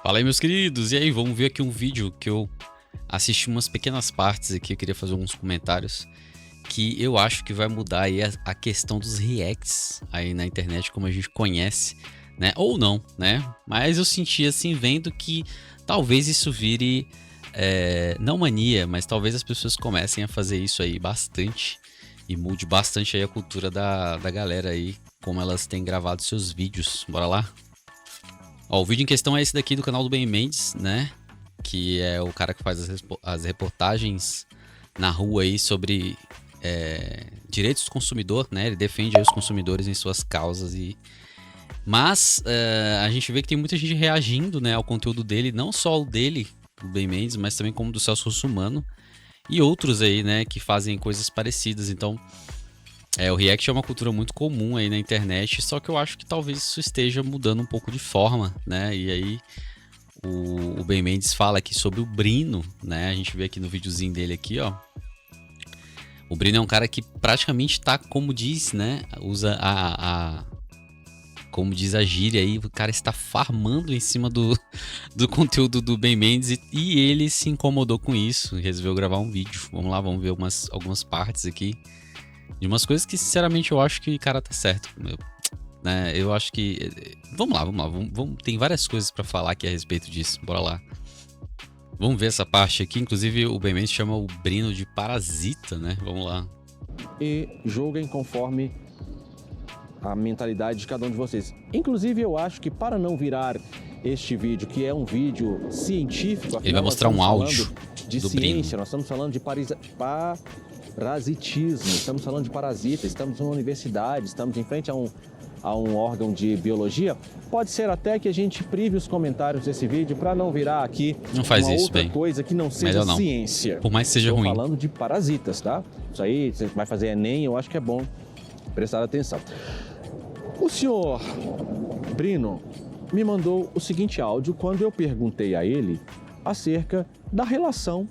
Fala aí, meus queridos. E aí, vamos ver aqui um vídeo que eu assisti umas pequenas partes aqui. Eu queria fazer alguns comentários que eu acho que vai mudar aí a questão dos reacts aí na internet, como a gente conhece, né? Ou não, né? Mas eu senti assim, vendo que talvez isso vire, não mania, mas talvez as pessoas comecem a fazer isso aí bastante e mude bastante aí a cultura da galera aí, como elas têm gravado seus vídeos. Bora lá? Ó, o vídeo em questão é esse daqui do canal do Ben Mendes, né? Que é o cara que faz as reportagens na rua aí sobre direitos do consumidor, né? Ele defende aí os consumidores em suas causas Mas a gente vê que tem muita gente reagindo, né, ao conteúdo dele, não só o dele, do Ben Mendes, mas também como do Celso Russomano e outros aí, né, que fazem coisas parecidas. Então, o React é uma cultura muito comum aí na internet, só que eu acho que talvez isso esteja mudando um pouco de forma, né? E aí o Ben Mendes fala aqui sobre o Brino, né? A gente vê aqui no videozinho dele aqui, ó. O Brino é um cara que praticamente tá, como diz, né? Usa como diz a gíria aí, o cara está farmando em cima do conteúdo do Ben Mendes e ele se incomodou com isso e resolveu gravar um vídeo. Vamos lá, vamos ver algumas partes aqui de umas coisas que, sinceramente, eu acho que o cara tá certo. Né? Eu acho que... Vamos lá. Tem várias coisas pra falar aqui a respeito disso. Bora lá. Vamos ver essa parte aqui. Inclusive, o Ben Mendes chama o Brino de parasita, né? Vamos lá. E julguem conforme a mentalidade de cada um de vocês. Inclusive, eu acho que para não virar este vídeo, que é um vídeo científico... Ele vai mostrar um áudio de do ciência, Brino. nós estamos falando de parasitismo, estamos falando de parasita, estamos numa universidade, estamos em frente a um órgão de biologia. Pode ser até que a gente prive os comentários desse vídeo para não virar aqui não faz uma isso, outra bem. coisa que não seja não. ciência. Por mais que seja Estou ruim. falando de parasitas, tá? Isso aí, você vai fazer Enem, eu acho que é bom prestar atenção. O senhor Brino me mandou o seguinte áudio quando eu perguntei a ele acerca da relação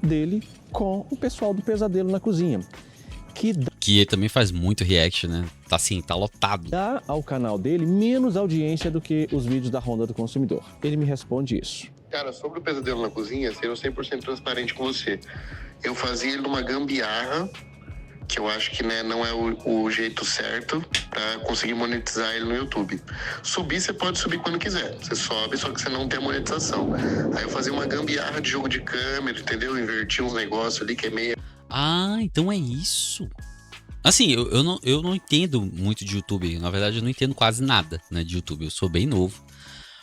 dele com o pessoal do Pesadelo na Cozinha. Que ele também faz muito react, né? Tá assim, tá lotado. Dá ao canal dele menos audiência do que os vídeos da Ronda do Consumidor. Ele me responde isso. Cara, sobre o Pesadelo na Cozinha, sendo 100% transparente com você, eu fazia ele numa gambiarra, que eu acho que, né, não é o jeito certo pra conseguir monetizar ele no YouTube. Subir, você pode subir quando quiser. Você sobe, só que você não tem a monetização. Aí eu fazia uma gambiarra de jogo de câmera, entendeu? Invertia uns negócios ali que é meio... Ah, então é isso. Assim, eu não entendo muito de YouTube. Na verdade, eu não entendo quase nada, né, de YouTube. Eu sou bem novo.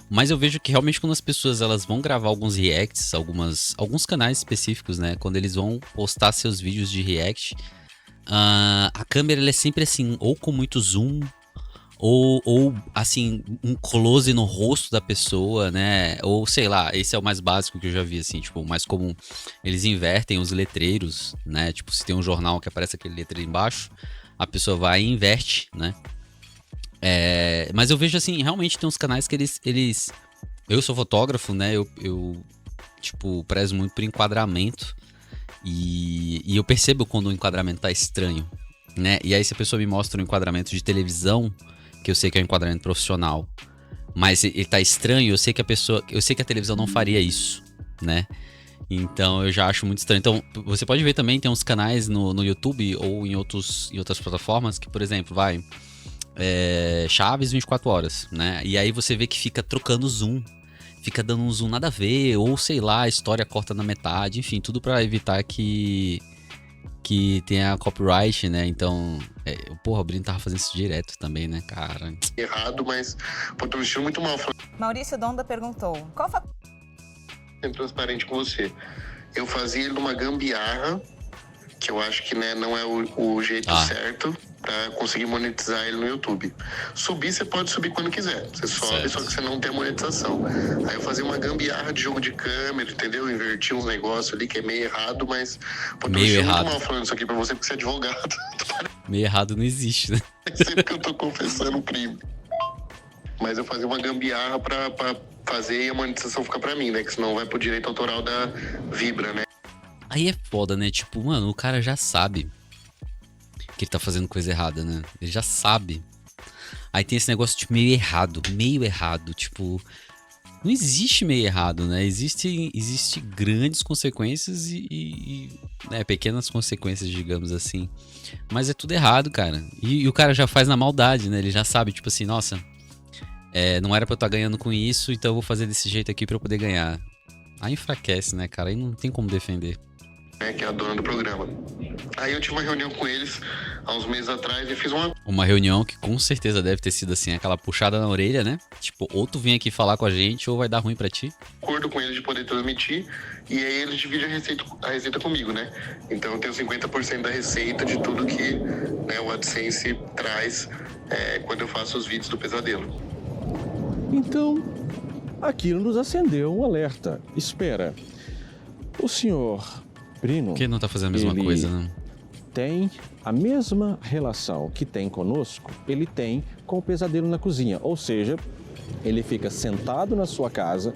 Mas eu vejo que realmente quando as pessoas elas vão gravar alguns reacts, alguns canais específicos, né? Quando eles vão postar seus vídeos de react, a câmera ela é sempre assim, ou com muito zoom, ou assim, um close no rosto da pessoa, né? Ou sei lá, esse é o mais básico que eu já vi, assim, tipo, mais comum. Eles invertem os letreiros, né? Tipo, se tem um jornal que aparece aquele letreiro embaixo, a pessoa vai e inverte, né? Mas eu vejo assim, realmente tem uns canais que eles... Eu sou fotógrafo, né? Eu tipo, prezo muito por enquadramento. E eu percebo quando o enquadramento tá estranho, né? E aí se a pessoa me mostra um enquadramento de televisão, que eu sei que é um enquadramento profissional, mas ele tá estranho, eu sei que a televisão não faria isso, né? Então eu já acho muito estranho. Então você pode ver também, tem uns canais no YouTube ou em outras plataformas que, por exemplo, Chaves 24 horas, né? E aí você vê que fica trocando zoom, fica dando um zoom nada a ver, ou sei lá, a história corta na metade, enfim, tudo pra evitar que tenha copyright, né? Então, porra, o Brino tava fazendo isso direto também, né, cara? Errado, mas pô, tô me sentindo muito mal. Maurício Donda perguntou, qual Sendo transparente com você, eu fazia ele numa gambiarra, que eu acho que, né, não é o jeito certo pra conseguir monetizar ele no YouTube. Subir, você pode subir quando quiser. Você sobe, certo. Só que você não tem a monetização. Aí eu fazia uma gambiarra de jogo de câmera, entendeu? Invertia uns negócios ali que é meio errado, mas... Pô, tô meio errado. Muito mal falando isso aqui pra você, porque você é advogado. Meio errado não existe, né? Sempre que eu tô confessando um crime. Mas eu fazia uma gambiarra pra fazer e a monetização ficar pra mim, né? Que senão vai pro direito autoral da Vibra, né? Aí é foda, né? Tipo, mano, o cara já sabe que ele tá fazendo coisa errada, né? Ele já sabe. Aí tem esse negócio de meio errado, tipo... não existe meio errado, né? Existe grandes consequências né, pequenas consequências, digamos assim. Mas é tudo errado, cara. E o cara já faz na maldade, né? Ele já sabe, tipo assim, nossa, não era pra eu estar ganhando com isso, então eu vou fazer desse jeito aqui pra eu poder ganhar. Aí enfraquece, né, cara? Aí não tem como defender. Que é a dona do programa. Aí eu tive uma reunião com eles há uns meses atrás e fiz uma reunião que com certeza deve ter sido assim, aquela puxada na orelha, né? Tipo, ou tu vem aqui falar com a gente ou vai dar ruim pra ti. Acordo com eles de poder transmitir e aí eles dividem a receita comigo, né? Então eu tenho 50% da receita de tudo que, né, o AdSense traz quando eu faço os vídeos do Pesadelo. Então, aquilo nos acendeu um alerta. Espera, o senhor Brino... Por que não tá fazendo a mesma coisa, né? Tem a mesma relação que tem conosco, ele tem com o Pesadelo na Cozinha. Ou seja, ele fica sentado na sua casa,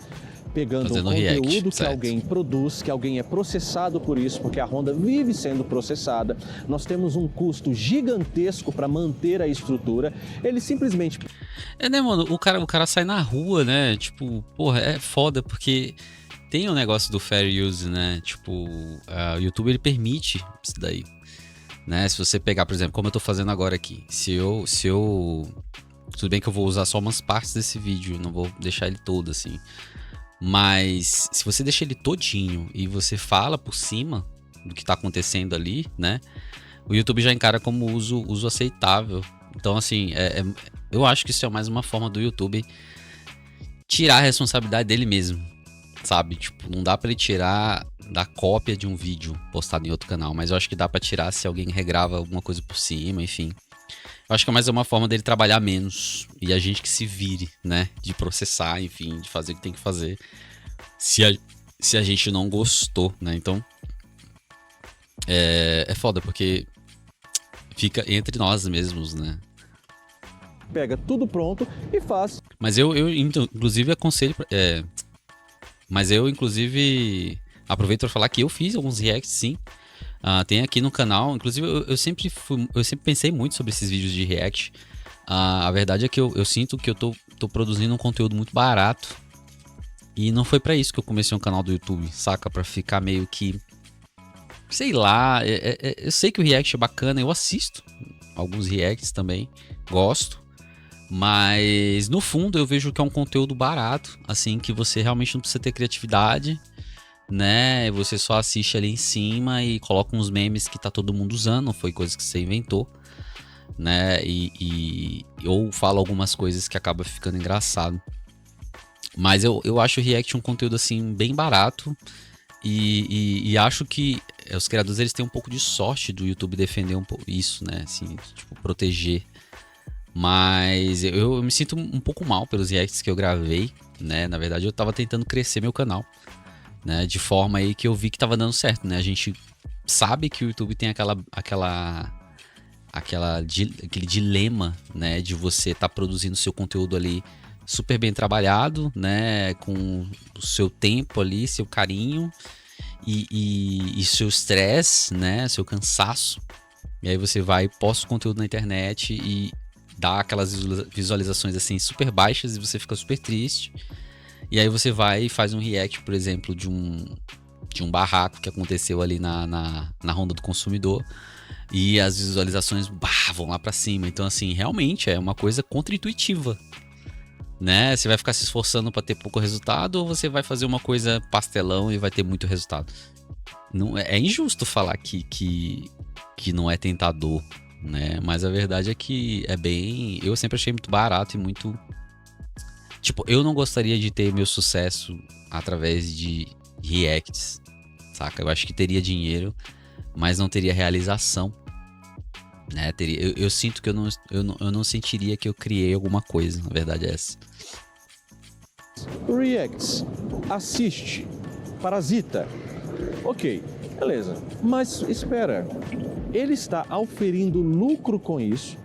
pegando fazendo um conteúdo react, que certo. alguém produz, que alguém é processado por isso, porque a Honda vive sendo processada. Nós temos um custo gigantesco para manter a estrutura. Ele simplesmente... Né, mano? O cara sai na rua, né? Tipo, porra, é foda porque... Tem o negócio do fair use, né? Tipo, o YouTube ele permite isso daí, né? Se você pegar, por exemplo, como eu tô fazendo agora aqui, se eu tudo bem que eu vou usar só umas partes desse vídeo, não vou deixar ele todo assim. Mas se você deixa ele todinho e você fala por cima do que tá acontecendo ali, né? O YouTube já encara como uso aceitável. Então, assim, eu acho que isso é mais uma forma do YouTube tirar a responsabilidade dele mesmo. Sabe, tipo, não dá pra ele tirar da cópia de um vídeo postado em outro canal, mas eu acho que dá pra tirar se alguém regrava alguma coisa por cima, enfim. Eu acho que é mais uma forma dele trabalhar menos e a gente que se vire, né, de processar, enfim, de fazer o que tem que fazer se a gente não gostou, né, então é foda porque fica entre nós mesmos, né. Pega tudo pronto e faz. Mas eu inclusive aconselho... Mas eu, inclusive, aproveito para falar que eu fiz alguns reacts, sim. Tem aqui no canal. Inclusive, eu sempre pensei muito sobre esses vídeos de react. A verdade é que eu sinto que eu tô produzindo um conteúdo muito barato. E não foi para isso que eu comecei um canal do YouTube, saca? Pra ficar meio que... Sei lá, eu sei que o react é bacana, eu assisto alguns reacts também, gosto. Mas no fundo eu vejo que é um conteúdo barato, assim, que você realmente não precisa ter criatividade, né? Você só assiste ali em cima e coloca uns memes que tá todo mundo usando, não foi coisa que você inventou, né? Ou fala algumas coisas que acaba ficando engraçado. Mas eu acho o React um conteúdo assim bem barato e acho que os criadores eles têm um pouco de sorte do YouTube defender um pouco isso, né? Assim, tipo, proteger. Mas eu me sinto um pouco mal pelos reacts que eu gravei, né? Na verdade, eu tava tentando crescer meu canal, né? De forma aí que eu vi que tava dando certo, né? A gente sabe que o YouTube tem aquele dilema, né? De você tá produzindo seu conteúdo ali super bem trabalhado, né? Com o seu tempo ali, seu carinho e seu estresse, né? Seu cansaço. E aí você vai e posta o conteúdo na internet e dá aquelas visualizações assim super baixas e você fica super triste. E aí você vai e faz um react, por exemplo, de um barraco que aconteceu ali na Ronda do Consumidor. E as visualizações vão lá pra cima. Então, assim, realmente é uma coisa contra-intuitiva, né? Você vai ficar se esforçando pra ter pouco resultado ou você vai fazer uma coisa pastelão e vai ter muito resultado? Não, é injusto falar que não é tentador, né? Mas a verdade é que é bem... Eu sempre achei muito barato e muito... Tipo, eu não gostaria de ter meu sucesso através de reacts, saca? Eu acho que teria dinheiro, mas não teria realização, né? Eu sinto que eu não sentiria que eu criei alguma coisa, na verdade é essa. Reacts, assiste, parasita. Ok, beleza. Mas espera, ele está auferindo lucro com isso,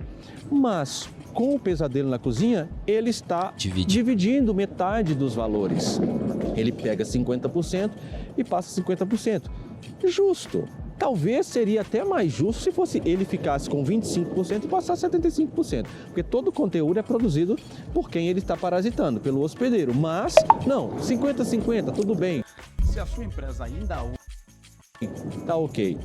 mas com o Pesadelo na Cozinha, ele está dividindo metade dos valores. Ele pega 50% e passa 50%. Justo. Talvez seria até mais justo se fosse ele ficasse com 25% e passasse 75%, porque todo o conteúdo é produzido por quem ele está parasitando, pelo hospedeiro. Mas, não, 50-50, tudo bem. Se a sua empresa ainda Tá ok.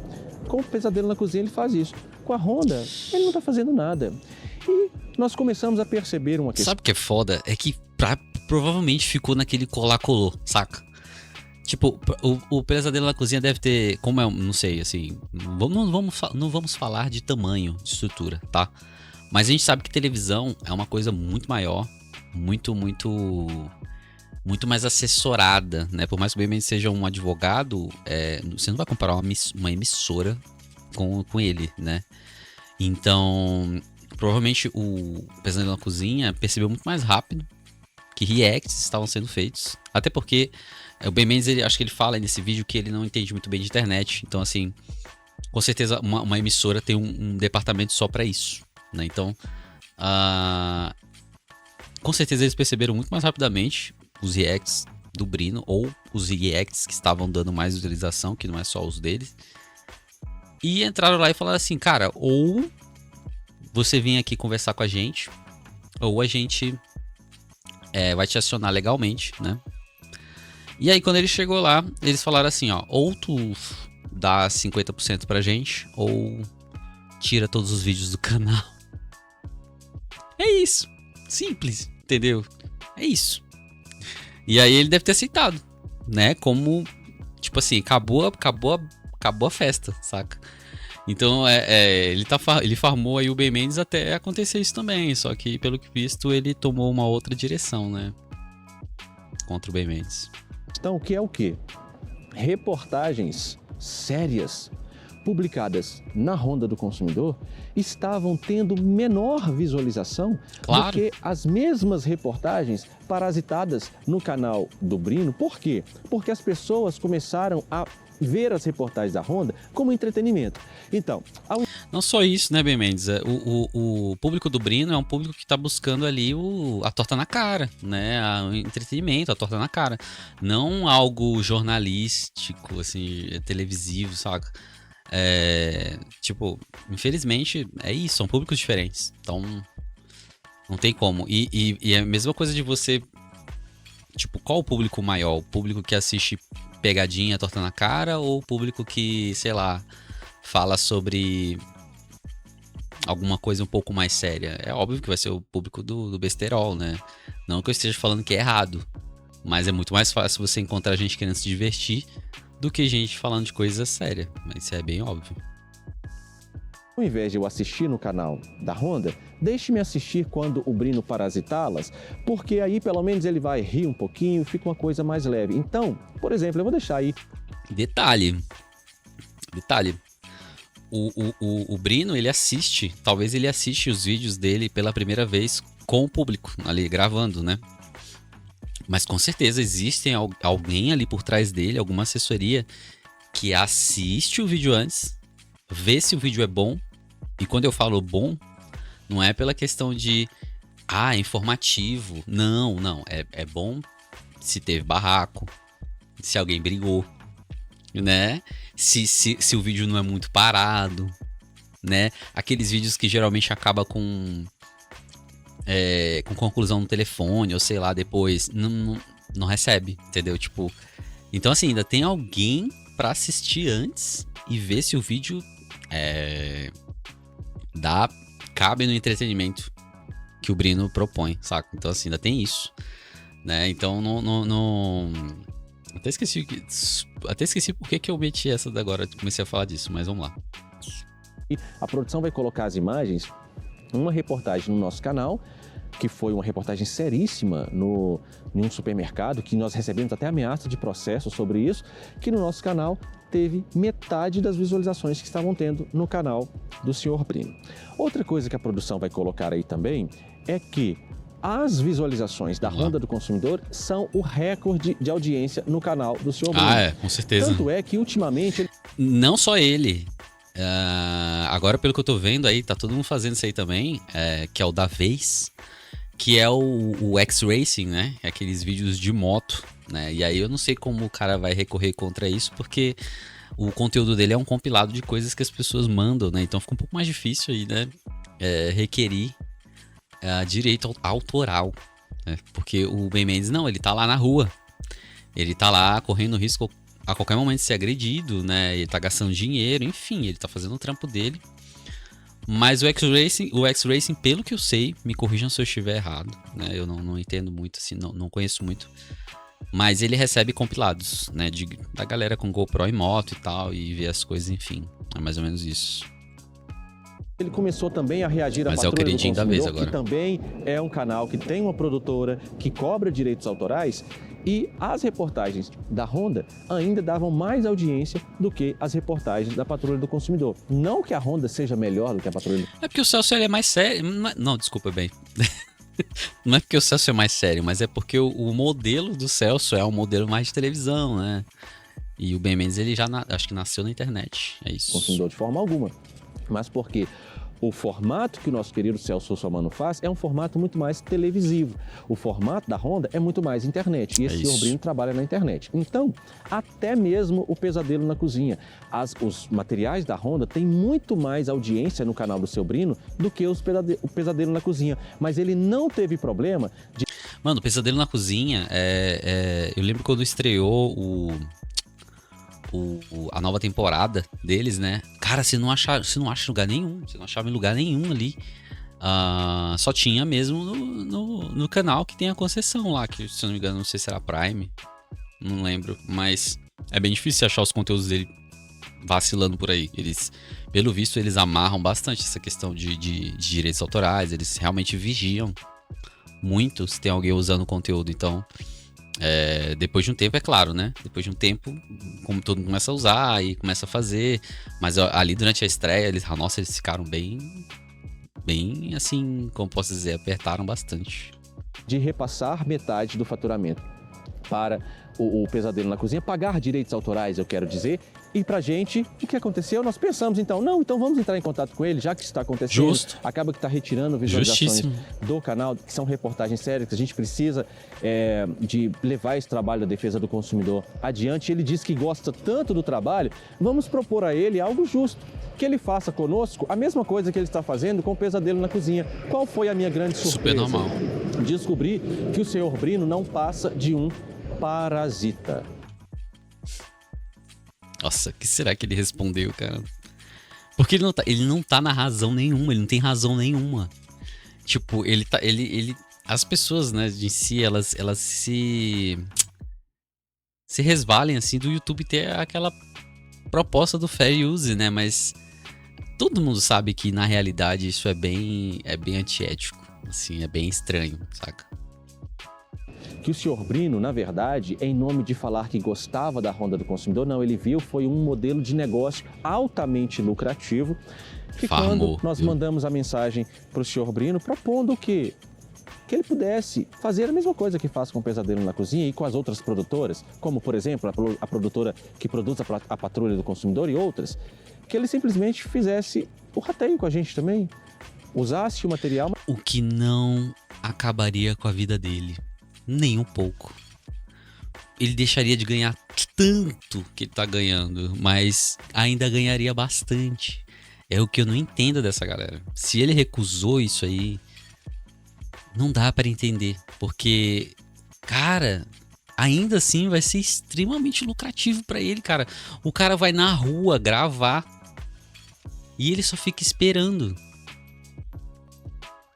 Com o Pesadelo na Cozinha ele faz isso. Com a Honda, ele não tá fazendo nada. E nós começamos a perceber uma questão. Sabe o que é foda? É que provavelmente ficou naquele colar-colou, saca? Tipo, o Pesadelo na Cozinha deve ter, como é, não sei, assim, não vamos falar de tamanho, de estrutura, tá? Mas a gente sabe que televisão é uma coisa muito maior, muito mais assessorada, né? Por mais que o Ben Mendes seja um advogado, você não vai comparar uma emissora com ele, né? Então, provavelmente o Pesadelo na Cozinha percebeu muito mais rápido que reacts estavam sendo feitos, até porque o Ben Mendes, acho que ele fala nesse vídeo que ele não entende muito bem de internet. Então, assim, com certeza uma emissora tem um departamento só pra isso, né? Então, com certeza eles perceberam muito mais rapidamente os reacts do Brino, ou os reacts que estavam dando mais utilização, que não é só os deles. E entraram lá e falaram assim, cara, ou você vem aqui conversar com a gente, ou a gente vai te acionar legalmente, né? E aí, quando ele chegou lá, eles falaram assim, ó, ou tu dá 50% pra gente, ou tira todos os vídeos do canal. É isso. Simples, entendeu? É isso. E aí ele deve ter aceitado, né? Como, tipo assim, acabou a festa, saca? Então, ele farmou aí o Ben Mendes até acontecer isso também, só que, pelo que visto, ele tomou uma outra direção, né? Contra o Ben Mendes. Então, que é o quê? Reportagens sérias publicadas na Ronda do Consumidor estavam tendo menor visualização do que as mesmas reportagens parasitadas no canal do Brino. Por quê? Porque as pessoas começaram a ver as reportagens da Honda como entretenimento. Então, não só isso, né, Ben Mendes? O público do Brino é um público que está buscando ali a torta na cara, né? O entretenimento, a torta na cara. Não algo jornalístico, assim, televisivo, saca? Tipo, infelizmente é isso, são públicos diferentes. Então, não tem como. E é a mesma coisa de você. Tipo, qual o público maior? O público que assiste pegadinha, torta na cara, ou o público que, sei lá, fala sobre alguma coisa um pouco mais séria? É óbvio que vai ser o público do besterol, né? Não que eu esteja falando que é errado, mas é muito mais fácil você encontrar gente querendo se divertir do que gente falando de coisa séria. Mas isso é bem óbvio. Ao invés de eu assistir no canal da Honda, deixe-me assistir quando o Brino parasitá-las, porque aí pelo menos ele vai rir um pouquinho e fica uma coisa mais leve. Então, por exemplo, eu vou deixar aí. Detalhe. O Brino, talvez ele assiste os vídeos dele pela primeira vez com o público ali gravando, né? Mas com certeza existe alguém ali por trás dele, alguma assessoria que assiste o vídeo antes, vê se o vídeo é bom. E quando eu falo bom, não é pela questão de informativo. Não. É bom se teve barraco, se alguém brigou, né? Se o vídeo não é muito parado, né? Aqueles vídeos que geralmente acaba com conclusão no telefone, ou sei lá, depois não recebe, entendeu? Tipo, então assim, ainda tem alguém pra assistir antes e ver se o vídeo cabe no entretenimento que o Brino propõe, saca? Então assim, ainda tem isso, né? Então não... Até esqueci por que eu meti essa da agora, comecei a falar disso, mas vamos lá. A produção vai colocar as imagens, uma reportagem no nosso canal, que foi uma reportagem seríssima em um supermercado, que nós recebemos até ameaça de processo sobre isso, que no nosso canal teve metade das visualizações que estavam tendo no canal do Sr. Brino. Outra coisa que a produção vai colocar aí também é que as visualizações da Ronda do Consumidor são o recorde de audiência no canal do Sr. Brino. Com certeza. Tanto é que ultimamente... Não só ele. Agora, pelo que eu tô vendo aí, tá todo mundo fazendo isso aí também, que é o da vez, que é o X-Racing, né? Aqueles vídeos de moto, né? E aí eu não sei como o cara vai recorrer contra isso, porque o conteúdo dele é um compilado de coisas que as pessoas mandam, né? Então fica um pouco mais difícil aí, né? Requerir direito autoral, né? Porque o Ben Mendes, não, ele tá lá na rua. Ele tá lá correndo risco a qualquer momento de ser agredido, né? Ele tá gastando dinheiro, enfim, ele tá fazendo o trampo dele. Mas o X-Racing, pelo que eu sei, me corrijam se eu estiver errado, né? Eu não entendo muito, assim, não conheço muito. Mas ele recebe compilados, né? Da galera com GoPro e moto e tal, e vê as coisas, enfim. É mais ou menos isso. Ele começou também a reagir à Mas é o Patrulha do queridinho da vez Consumidor, que agora. também é um canal que tem uma produtora que cobra direitos autorais, e as reportagens da Honda ainda davam mais audiência do que as reportagens da Patrulha do Consumidor. Não que a Honda seja melhor do que a Patrulha do... É porque o Celso ele é mais sério. Não, desculpa, bem. Não é porque o Celso é mais sério, mas é porque o modelo do Celso é um modelo mais de televisão, né? E o Ben Mendes, ele já acho que nasceu na internet. É isso. Consumidor de forma alguma. Mas porque o formato que o nosso querido Celso Russomano faz é um formato muito mais televisivo. O formato da Honda é muito mais internet. E esse senhor Brino trabalha na internet. Então, até mesmo o Pesadelo na Cozinha. Os materiais da Honda têm muito mais audiência no canal do seu Brino do que o Pesadelo na Cozinha. Mas ele não teve problema de... Mano, o Pesadelo na Cozinha, eu lembro quando estreou a nova temporada deles, né? Cara, você não acha em lugar nenhum. Você não achava em lugar nenhum ali. Só tinha mesmo no canal que tem a concessão lá, que se eu não me engano, não sei se era Prime. Não lembro. Mas é bem difícil achar os conteúdos dele vacilando por aí. Pelo visto, eles amarram bastante essa questão de direitos autorais. Eles realmente vigiam muito se tem alguém usando o conteúdo. Então, depois de um tempo, é claro, né? Depois de um tempo, como todo mundo começa a usar e começa a fazer. Mas ali durante a estreia, eles ficaram bem, assim, como posso dizer, apertaram bastante. De repassar metade do faturamento para o Pesadelo na Cozinha, pagar direitos autorais, eu quero dizer. E pra gente, o que aconteceu? Nós pensamos então vamos entrar em contato com ele, já que isso está acontecendo. Justo. Acaba que está retirando visualizações do canal, que são reportagens sérias, que a gente precisa de levar esse trabalho da defesa do consumidor adiante. Ele diz que gosta tanto do trabalho, vamos propor a ele algo justo. Que ele faça conosco a mesma coisa que ele está fazendo com o Pesadelo na Cozinha. Qual foi a minha grande surpresa? Super normal. Descobri que o senhor Brino não passa de um parasita. Nossa, o que será que ele respondeu, cara? Porque ele não tá na razão nenhuma, ele não tem razão nenhuma. Tipo, as pessoas, né, em si, elas se resvalem, assim, do YouTube ter aquela proposta do fair use, né, mas todo mundo sabe que, na realidade, isso é bem antiético, assim, é bem estranho, saca? Que o senhor Brino, na verdade, em nome de falar que gostava da Honda do consumidor, não, ele viu foi um modelo de negócio altamente lucrativo, que quando nós mandamos a mensagem para o senhor Brino propondo que ele pudesse fazer a mesma coisa que faz com o Pesadelo na Cozinha e com as outras produtoras, como, por exemplo, a produtora que produz a Patrulha do Consumidor e outras, que ele simplesmente fizesse o rateio com a gente também, usasse o material... O que não acabaria com a vida dele. Nem um pouco. Ele deixaria de ganhar tanto que ele tá ganhando, mas ainda ganharia bastante. É o que eu não entendo dessa galera. Se ele recusou isso aí, não dá pra entender. Porque, cara, ainda assim vai ser extremamente lucrativo pra ele, cara. O cara vai na rua gravar e ele só fica esperando.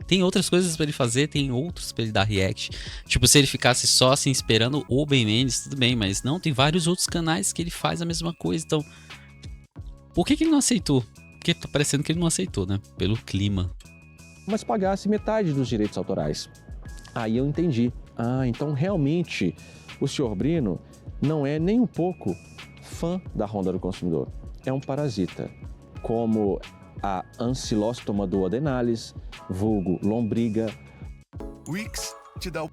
Tem outras coisas pra ele fazer, tem outros pra ele dar react. Tipo, se ele ficasse só assim esperando o Ben Mendes, tudo bem, mas não, tem vários outros canais que ele faz a mesma coisa. Então, por que ele não aceitou? Porque tá parecendo que ele não aceitou, né? Pelo clima. Mas pagasse metade dos direitos autorais. Aí eu entendi. Então realmente o senhor Brino não é nem um pouco fã da Honda do consumidor. É um parasita. Como a Ancilóstoma duodenalis, vulgo lombriga, Wix te dá o...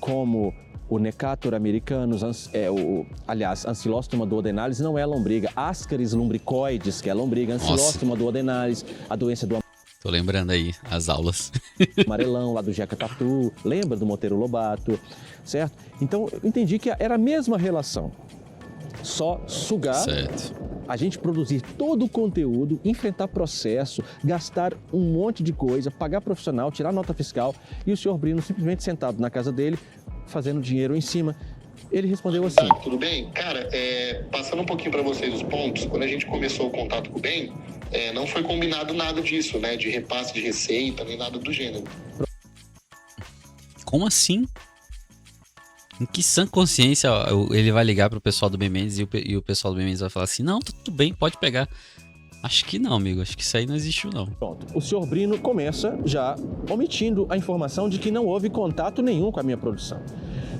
como o Necator americanus, Ancilóstoma duodenalis não é lombriga, Ascaris lumbricoides, que é lombriga, Ancilóstoma duodenalis, a doença do Tô lembrando aí as aulas. amarelão, lá do Jeca Tatu, lembra do Monteiro Lobato, certo? Então eu entendi que era a mesma relação, só sugar Certo. a gente produzir todo o conteúdo, enfrentar processo, gastar um monte de coisa, pagar profissional, tirar nota fiscal e o senhor Brino simplesmente sentado na casa dele, fazendo dinheiro em cima. Ele respondeu assim: Tá, tudo bem? Cara, passando um pouquinho para vocês os pontos, quando a gente começou o contato com o Ben, não foi combinado nada disso, né? De repasse de receita, nem nada do gênero. Como assim? Em que sã consciência ele vai ligar pro pessoal do Ben Mendes e o pessoal do Ben Mendes vai falar assim: não, tá tudo bem, pode pegar. Acho que não, amigo. Acho que isso aí não existiu, não. Pronto. O senhor Brino começa já omitindo a informação de que não houve contato nenhum com a minha produção.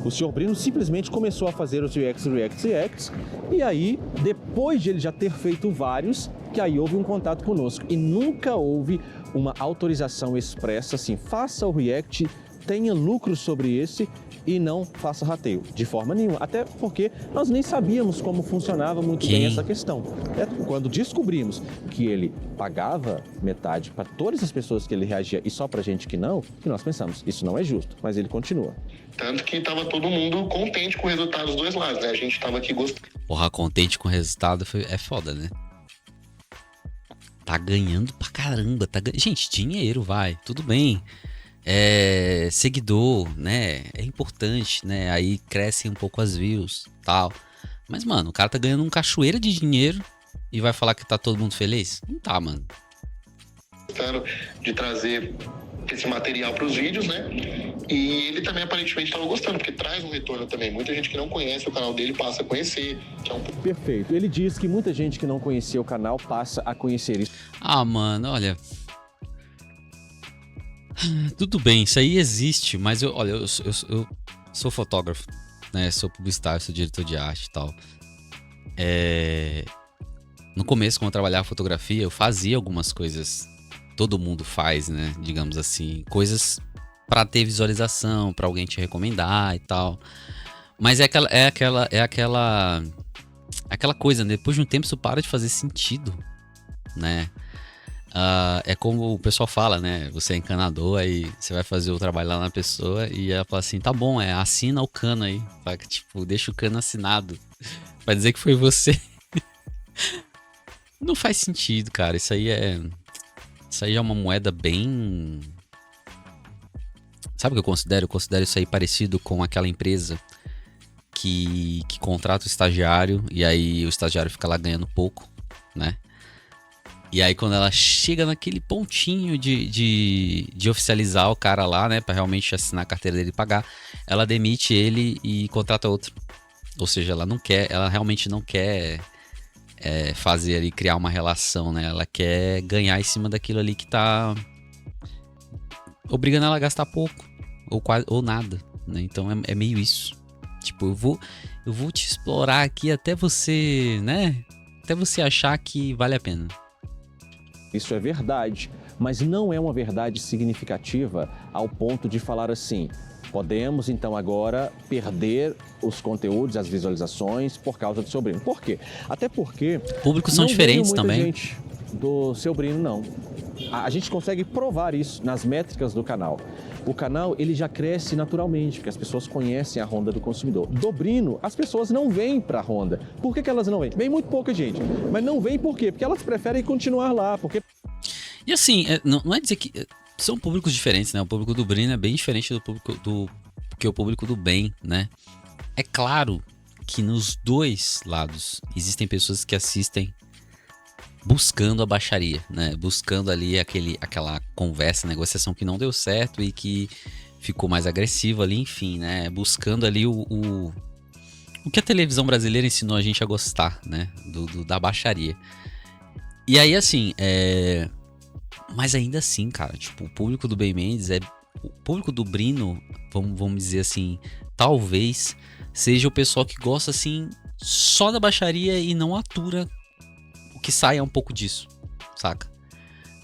O senhor Brino simplesmente começou a fazer os reacts, e aí, depois de ele já ter feito vários, que aí houve um contato conosco. E nunca houve uma autorização expressa assim: faça o react, tenha lucro sobre esse e não faça rateio, de forma nenhuma. Até porque nós nem sabíamos como funcionava muito bem essa questão. Quando descobrimos que ele pagava metade para todas as pessoas que ele reagia e só pra gente que não, que nós pensamos, isso não é justo, mas ele continua. Tanto que tava todo mundo contente com o resultado dos dois lados, né? A gente tava aqui gostando. Porra, contente com o resultado é foda, né? Tá ganhando pra caramba. Gente, dinheiro, vai, tudo bem. Seguidor, né? É importante, né? Aí crescem um pouco as views, tal. Mas, mano, o cara tá ganhando um cachoeira de dinheiro e vai falar que tá todo mundo feliz? Não tá, mano. De trazer esse material para os vídeos, né? E ele também aparentemente estava gostando, porque traz um retorno também. Muita gente que não conhece o canal dele passa a conhecer. Que é um... Perfeito. Ele diz que muita gente que não conhecia o canal passa a conhecer isso. Ah, mano, olha... Tudo bem, isso aí existe, mas eu sou fotógrafo, né? Sou publicitário, sou diretor de arte e tal. No começo, quando eu trabalhava fotografia, eu fazia algumas coisas. Todo mundo faz, né? Digamos assim, coisas pra ter visualização, pra alguém te recomendar e tal. Mas é aquela coisa, né? Depois de um tempo isso para de fazer sentido, né? É como o pessoal fala, né? Você é encanador, aí você vai fazer o trabalho lá na pessoa e ela fala assim: tá bom, assina o cano aí. Tipo, deixa o cano assinado. Vai dizer que foi você. Não faz sentido, cara. Isso aí é uma moeda bem... Sabe o que eu considero? Eu considero isso aí parecido com aquela empresa que contrata o estagiário e aí o estagiário fica lá ganhando pouco, né? E aí quando ela chega naquele pontinho de oficializar o cara lá, né, pra realmente assinar a carteira dele e pagar, ela demite ele e contrata outro. Ou seja, ela realmente não quer fazer ali, criar uma relação, né? Ela quer ganhar em cima daquilo ali que tá obrigando ela a gastar pouco ou nada, né? Então é meio isso. Tipo, eu vou te explorar aqui até você, né? Até você achar que vale a pena. Isso é verdade, mas não é uma verdade significativa ao ponto de falar assim: podemos então agora perder os conteúdos, as visualizações por causa do seu Brino. Por quê? Até porque públicos são diferentes também. Gente do seu Brino, não. A gente consegue provar isso nas métricas do canal. O canal ele já cresce naturalmente, porque as pessoas conhecem a Honda do consumidor. Do Brino, as pessoas não vêm para a Honda. Por que elas não vêm? Vem muito pouca gente, mas não vem por quê? Porque elas preferem continuar lá, porque... E assim, não é dizer que são públicos diferentes, né? O público do Brino é bem diferente do público que o público do Ben, né? É claro que nos dois lados existem pessoas que assistem buscando a baixaria, né? Buscando ali aquela conversa, negociação que não deu certo e que ficou mais agressiva ali, enfim, né? Buscando ali o que a televisão brasileira ensinou a gente a gostar, né? Da baixaria. E aí, assim, mas ainda assim, cara, tipo, o público do Ben Mendes o público do Brino, vamos dizer assim, talvez seja o pessoal que gosta, assim, só da baixaria e não atura o que saia um pouco disso, saca?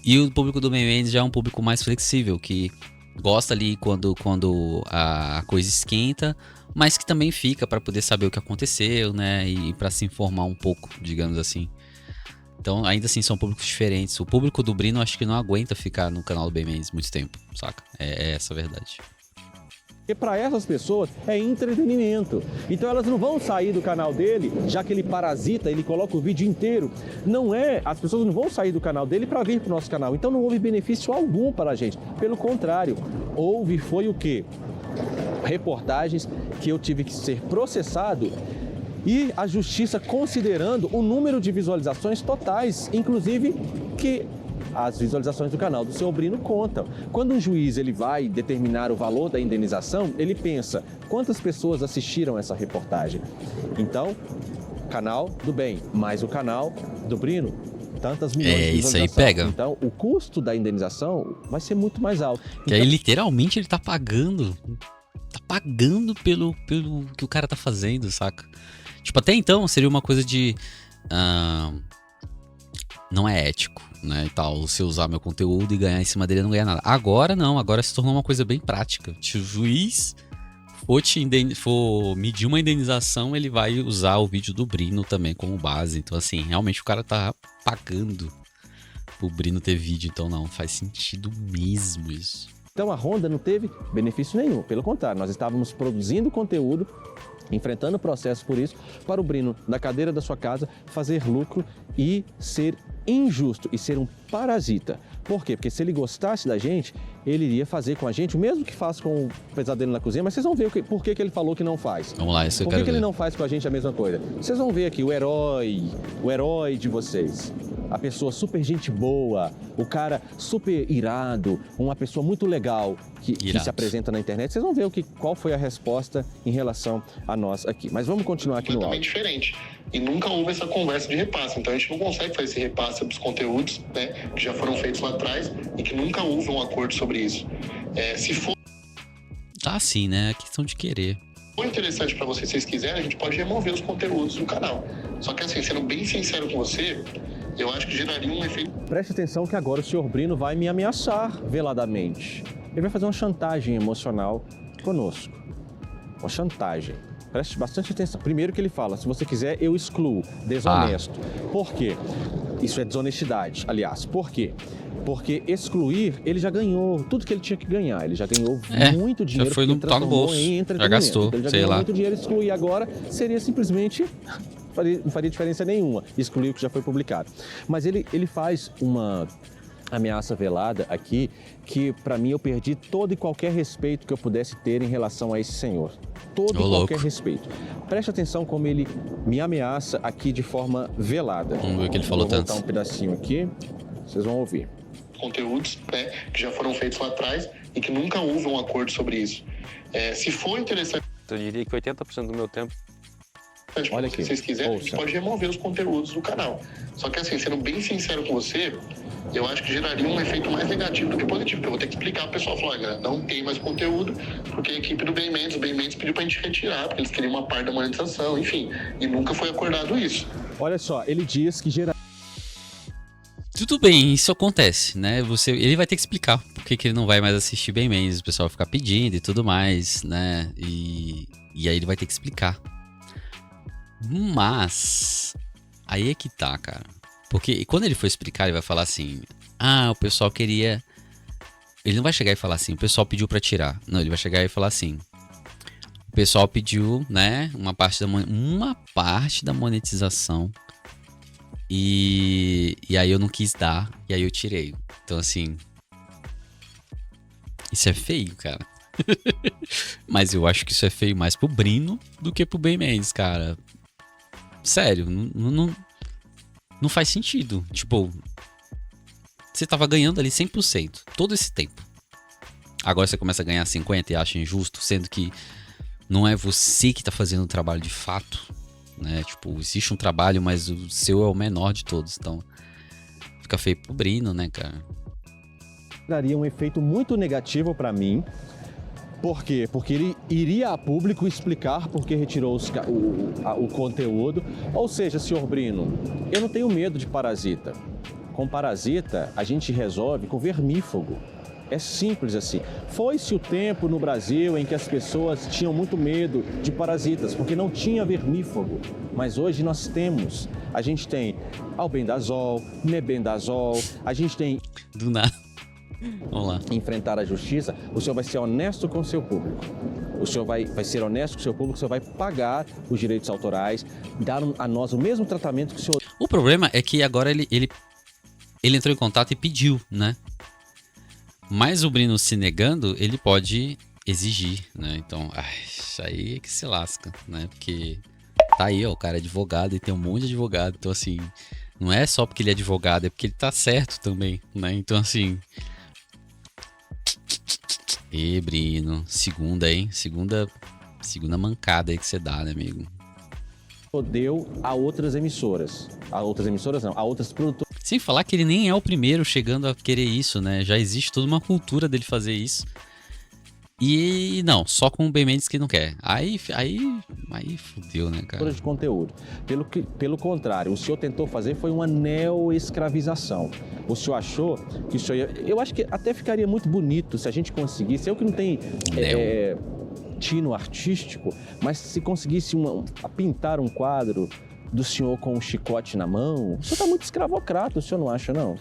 E o público do Ben Mendes já é um público mais flexível, que gosta ali quando a coisa esquenta, mas que também fica para poder saber o que aconteceu, né? E para se informar um pouco, digamos assim. Então, ainda assim, são públicos diferentes. O público do Brino, acho que não aguenta ficar no canal do Ben Mendes muito tempo, saca? É essa a verdade. Porque para essas pessoas é entretenimento. Então elas não vão sair do canal dele, já que ele parasita, ele coloca o vídeo inteiro. Não é, as pessoas não vão sair do canal dele para vir para o nosso canal. Então não houve benefício algum para a gente. Pelo contrário, foi o quê? Reportagens que eu tive que ser processado e a justiça considerando o número de visualizações totais, inclusive que as visualizações do canal do seu Brino contam. Quando um juiz ele vai determinar o valor da indenização, ele pensa quantas pessoas assistiram essa reportagem. Então, canal do bem, mais o canal do Brino, tantas milhões de visualizações. Isso aí pega. Então, o custo da indenização vai ser muito mais alto. Que aí, literalmente, ele tá pagando. Tá pagando pelo que o cara tá fazendo, saca? Tipo, até então seria uma coisa de... não é ético, né, e tal, você usar meu conteúdo e ganhar em cima dele e não ganhar nada. Agora não, agora se tornou uma coisa bem prática. Se o juiz for medir uma indenização, ele vai usar o vídeo do Brino também como base. Então, assim, realmente o cara tá pagando pro Brino ter vídeo, então não, faz sentido mesmo isso. Então a Honda não teve benefício nenhum, pelo contrário, nós estávamos produzindo conteúdo, enfrentando processo por isso, para o Brino, na cadeira da sua casa, fazer lucro e ser injusto e ser um parasita. Por quê? Porque se ele gostasse da gente, ele iria fazer com a gente o mesmo que faz com o Pesadelo na Cozinha, mas vocês vão ver por que ele falou que não faz. Vamos lá, isso eu Por quero que ele ver. não faz com a gente a mesma coisa? Vocês vão ver aqui o herói de vocês. A pessoa super gente boa, o cara super irado, uma pessoa muito legal que se apresenta na internet. Vocês vão ver qual foi a resposta em relação a nós aqui. Mas vamos continuar aqui no áudio. Completamente diferente. E nunca houve essa conversa de repasse. Então a gente não consegue fazer esse repasse dos conteúdos, né, que já foram feitos lá atrás e que nunca houve um acordo sobre isso. Se for Tá assim, né? É questão de querer. interessante para vocês, se vocês quiserem, a gente pode remover os conteúdos do canal. Só que assim, sendo bem sincero com você, eu acho que geraria um efeito... Preste atenção que agora o senhor Brino vai me ameaçar veladamente. Ele vai fazer uma chantagem emocional conosco. Uma chantagem. Preste bastante atenção. Primeiro que ele fala, se você quiser, eu excluo. Desonesto. Por quê? Isso é desonestidade, aliás. Por quê? Porque excluir, ele já ganhou tudo que ele tinha que ganhar. Ele já ganhou muito dinheiro. Já foi no tá no bolso. Já gastou, então, ele já sei ganhou lá. muito dinheiro. Excluir agora seria simplesmente... não faria diferença nenhuma excluir o que já foi publicado. Mas ele faz uma ameaça velada aqui que, para mim, eu perdi todo e qualquer respeito que eu pudesse ter em relação a esse senhor. Todo e qualquer respeito. Preste atenção como ele me ameaça aqui de forma velada. Vamos ver o que ele falou Vou tanto. voltar um pedacinho aqui, vocês vão ouvir. Conteúdos, né, que já foram feitos lá atrás e que nunca houve um acordo sobre isso. Se for interessante... Eu diria que 80% do meu tempo. Olha aqui, se vocês quiserem, a gente pode remover os conteúdos do canal. Só que assim, sendo bem sincero com você, eu acho que geraria um efeito mais negativo do que positivo. Porque eu vou ter que explicar pro pessoal, falar, olha, não tem mais conteúdo, porque a equipe do Ben Mendes, o Ben Mendes pediu pra gente retirar, porque eles queriam uma parte da monetização, enfim. E nunca foi acordado isso. Olha só, ele diz que Tudo bem, isso acontece, né? Ele vai ter que explicar por que ele não vai mais assistir Ben Mendes, o pessoal vai ficar pedindo e tudo mais, né? E aí ele vai ter que explicar. Mas aí é que tá, cara. Porque quando ele for explicar, ele vai falar assim: o pessoal queria... Ele não vai chegar e falar assim, o pessoal pediu pra tirar. Não, ele vai chegar e falar assim: o pessoal pediu, né, uma parte da monetização. E aí eu não quis dar, e aí eu tirei. Então, assim, isso é feio, cara. Mas eu acho que isso é feio mais pro Brino do que pro Ben Mendes, cara. Sério, não faz sentido. Tipo, você tava ganhando ali 100% todo esse tempo. Agora você começa a ganhar 50% e acha injusto, sendo que não é você que tá fazendo o trabalho de fato, né? Tipo, existe um trabalho, mas o seu é o menor de todos. Então, fica feio pro Brino, né, cara? Daria um efeito muito negativo para mim. Por quê? Porque ele iria a público explicar por que retirou o conteúdo. Ou seja, senhor Brino, eu não tenho medo de parasita. Com parasita, a gente resolve com vermífugo. É simples assim. Foi-se o tempo no Brasil em que as pessoas tinham muito medo de parasitas, porque não tinha vermífugo. Mas hoje nós temos. A gente tem albendazol, mebendazol, a gente tem... Do nada. Vamos lá. enfrentar a justiça, o senhor vai ser honesto com o seu público. O senhor vai ser honesto com o seu público, o senhor vai pagar os direitos autorais, dar a nós o mesmo tratamento que o senhor... O problema é que agora ele entrou em contato e pediu, né? Mas o Brino se negando, ele pode exigir, né? Então, isso aí é que se lasca, né? Porque tá aí, ó, o cara é advogado e tem um monte de advogado. Então, assim, não é só porque ele é advogado, é porque ele tá certo também, né? Então, assim... E Brino, segunda, hein? Segunda mancada aí que você dá, né, amigo? deu a outras emissoras. A outras emissoras não, a outras produtoras. Sem falar que ele nem é o primeiro chegando a querer isso, né? Já existe toda uma cultura dele fazer isso. E não, só com o Ben Mendes que não quer. Aí fudeu, né, cara? De conteúdo. Pelo contrário, o senhor tentou fazer foi uma neo-escravização. O senhor achou que o senhor ia... Eu acho que até ficaria muito bonito se a gente conseguisse. Eu que não tenho tino artístico, mas se conseguisse pintar um quadro do senhor com um chicote na mão, o senhor está muito escravocrata, o senhor não acha, não?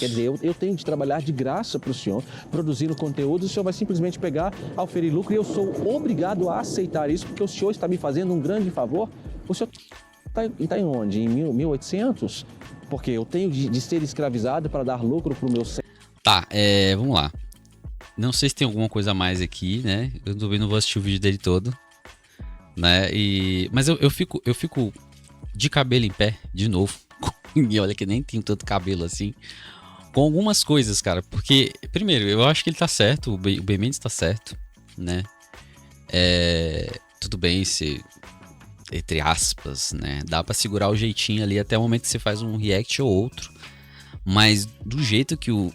Quer dizer, eu tenho de trabalhar de graça para o senhor, produzindo conteúdo, o senhor vai simplesmente pegar, oferir lucro, e eu sou obrigado a aceitar isso, porque o senhor está me fazendo um grande favor. O senhor está em onde? Em 1800? Porque eu tenho de ser escravizado para dar lucro para o meu... Tá, vamos lá. Não sei se tem alguma coisa a mais aqui, né? Eu também não vou assistir o vídeo dele todo, né? Mas eu fico de cabelo em pé, de novo. E olha que nem tenho tanto cabelo assim. Com algumas coisas, cara. Porque, primeiro, eu acho que ele tá certo. O Ben Mendes tá certo, né? Tudo bem se... Entre aspas, né? Dá pra segurar o jeitinho ali até o momento que você faz um react ou outro. Mas do jeito que o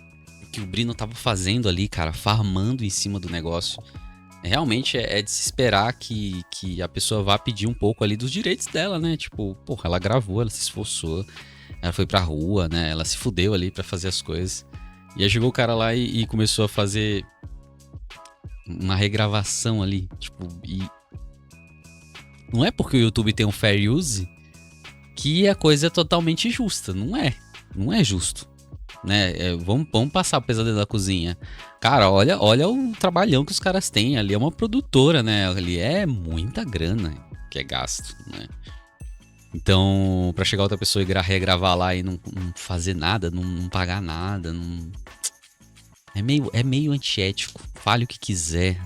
Brino tava fazendo ali, cara, farmando em cima do negócio, realmente é de se esperar que a pessoa vá pedir um pouco ali dos direitos dela, né? Tipo, porra, ela gravou, ela se esforçou, ela foi pra rua, né? Ela se fudeu ali pra fazer as coisas. E aí chegou o cara lá e começou a fazer uma regravação ali, tipo, e não é porque o YouTube tem um fair use que a coisa é totalmente justa, não é justo, né? Vamos passar o pesadelo da cozinha. Cara, olha o trabalhão que os caras têm. Ali é uma produtora, né? Ali é muita grana que é gasto, né? Então, pra chegar outra pessoa e regravar lá e não fazer nada, não pagar nada, não... É meio antiético. Fale o que quiser.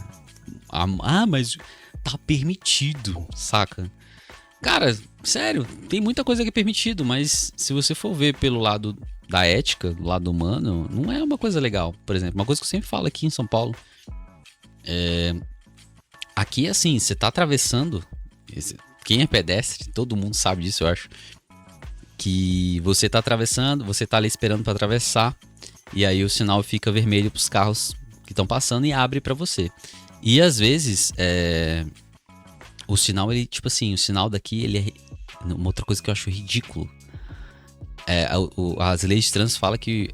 Mas tá permitido, saca? Cara, sério, tem muita coisa que é permitido, mas se você for ver pelo lado da ética, do lado humano, não é uma coisa legal. Por exemplo, uma coisa que eu sempre falo aqui em São Paulo, aqui é assim, você tá atravessando, quem é pedestre, todo mundo sabe disso, eu acho, que você tá atravessando, você tá ali esperando pra atravessar, e aí o sinal fica vermelho pros carros que estão passando e abre pra você. E às vezes, o sinal, ele, tipo assim, o sinal daqui, ele é uma outra coisa que eu acho ridículo. As leis de trânsito falam que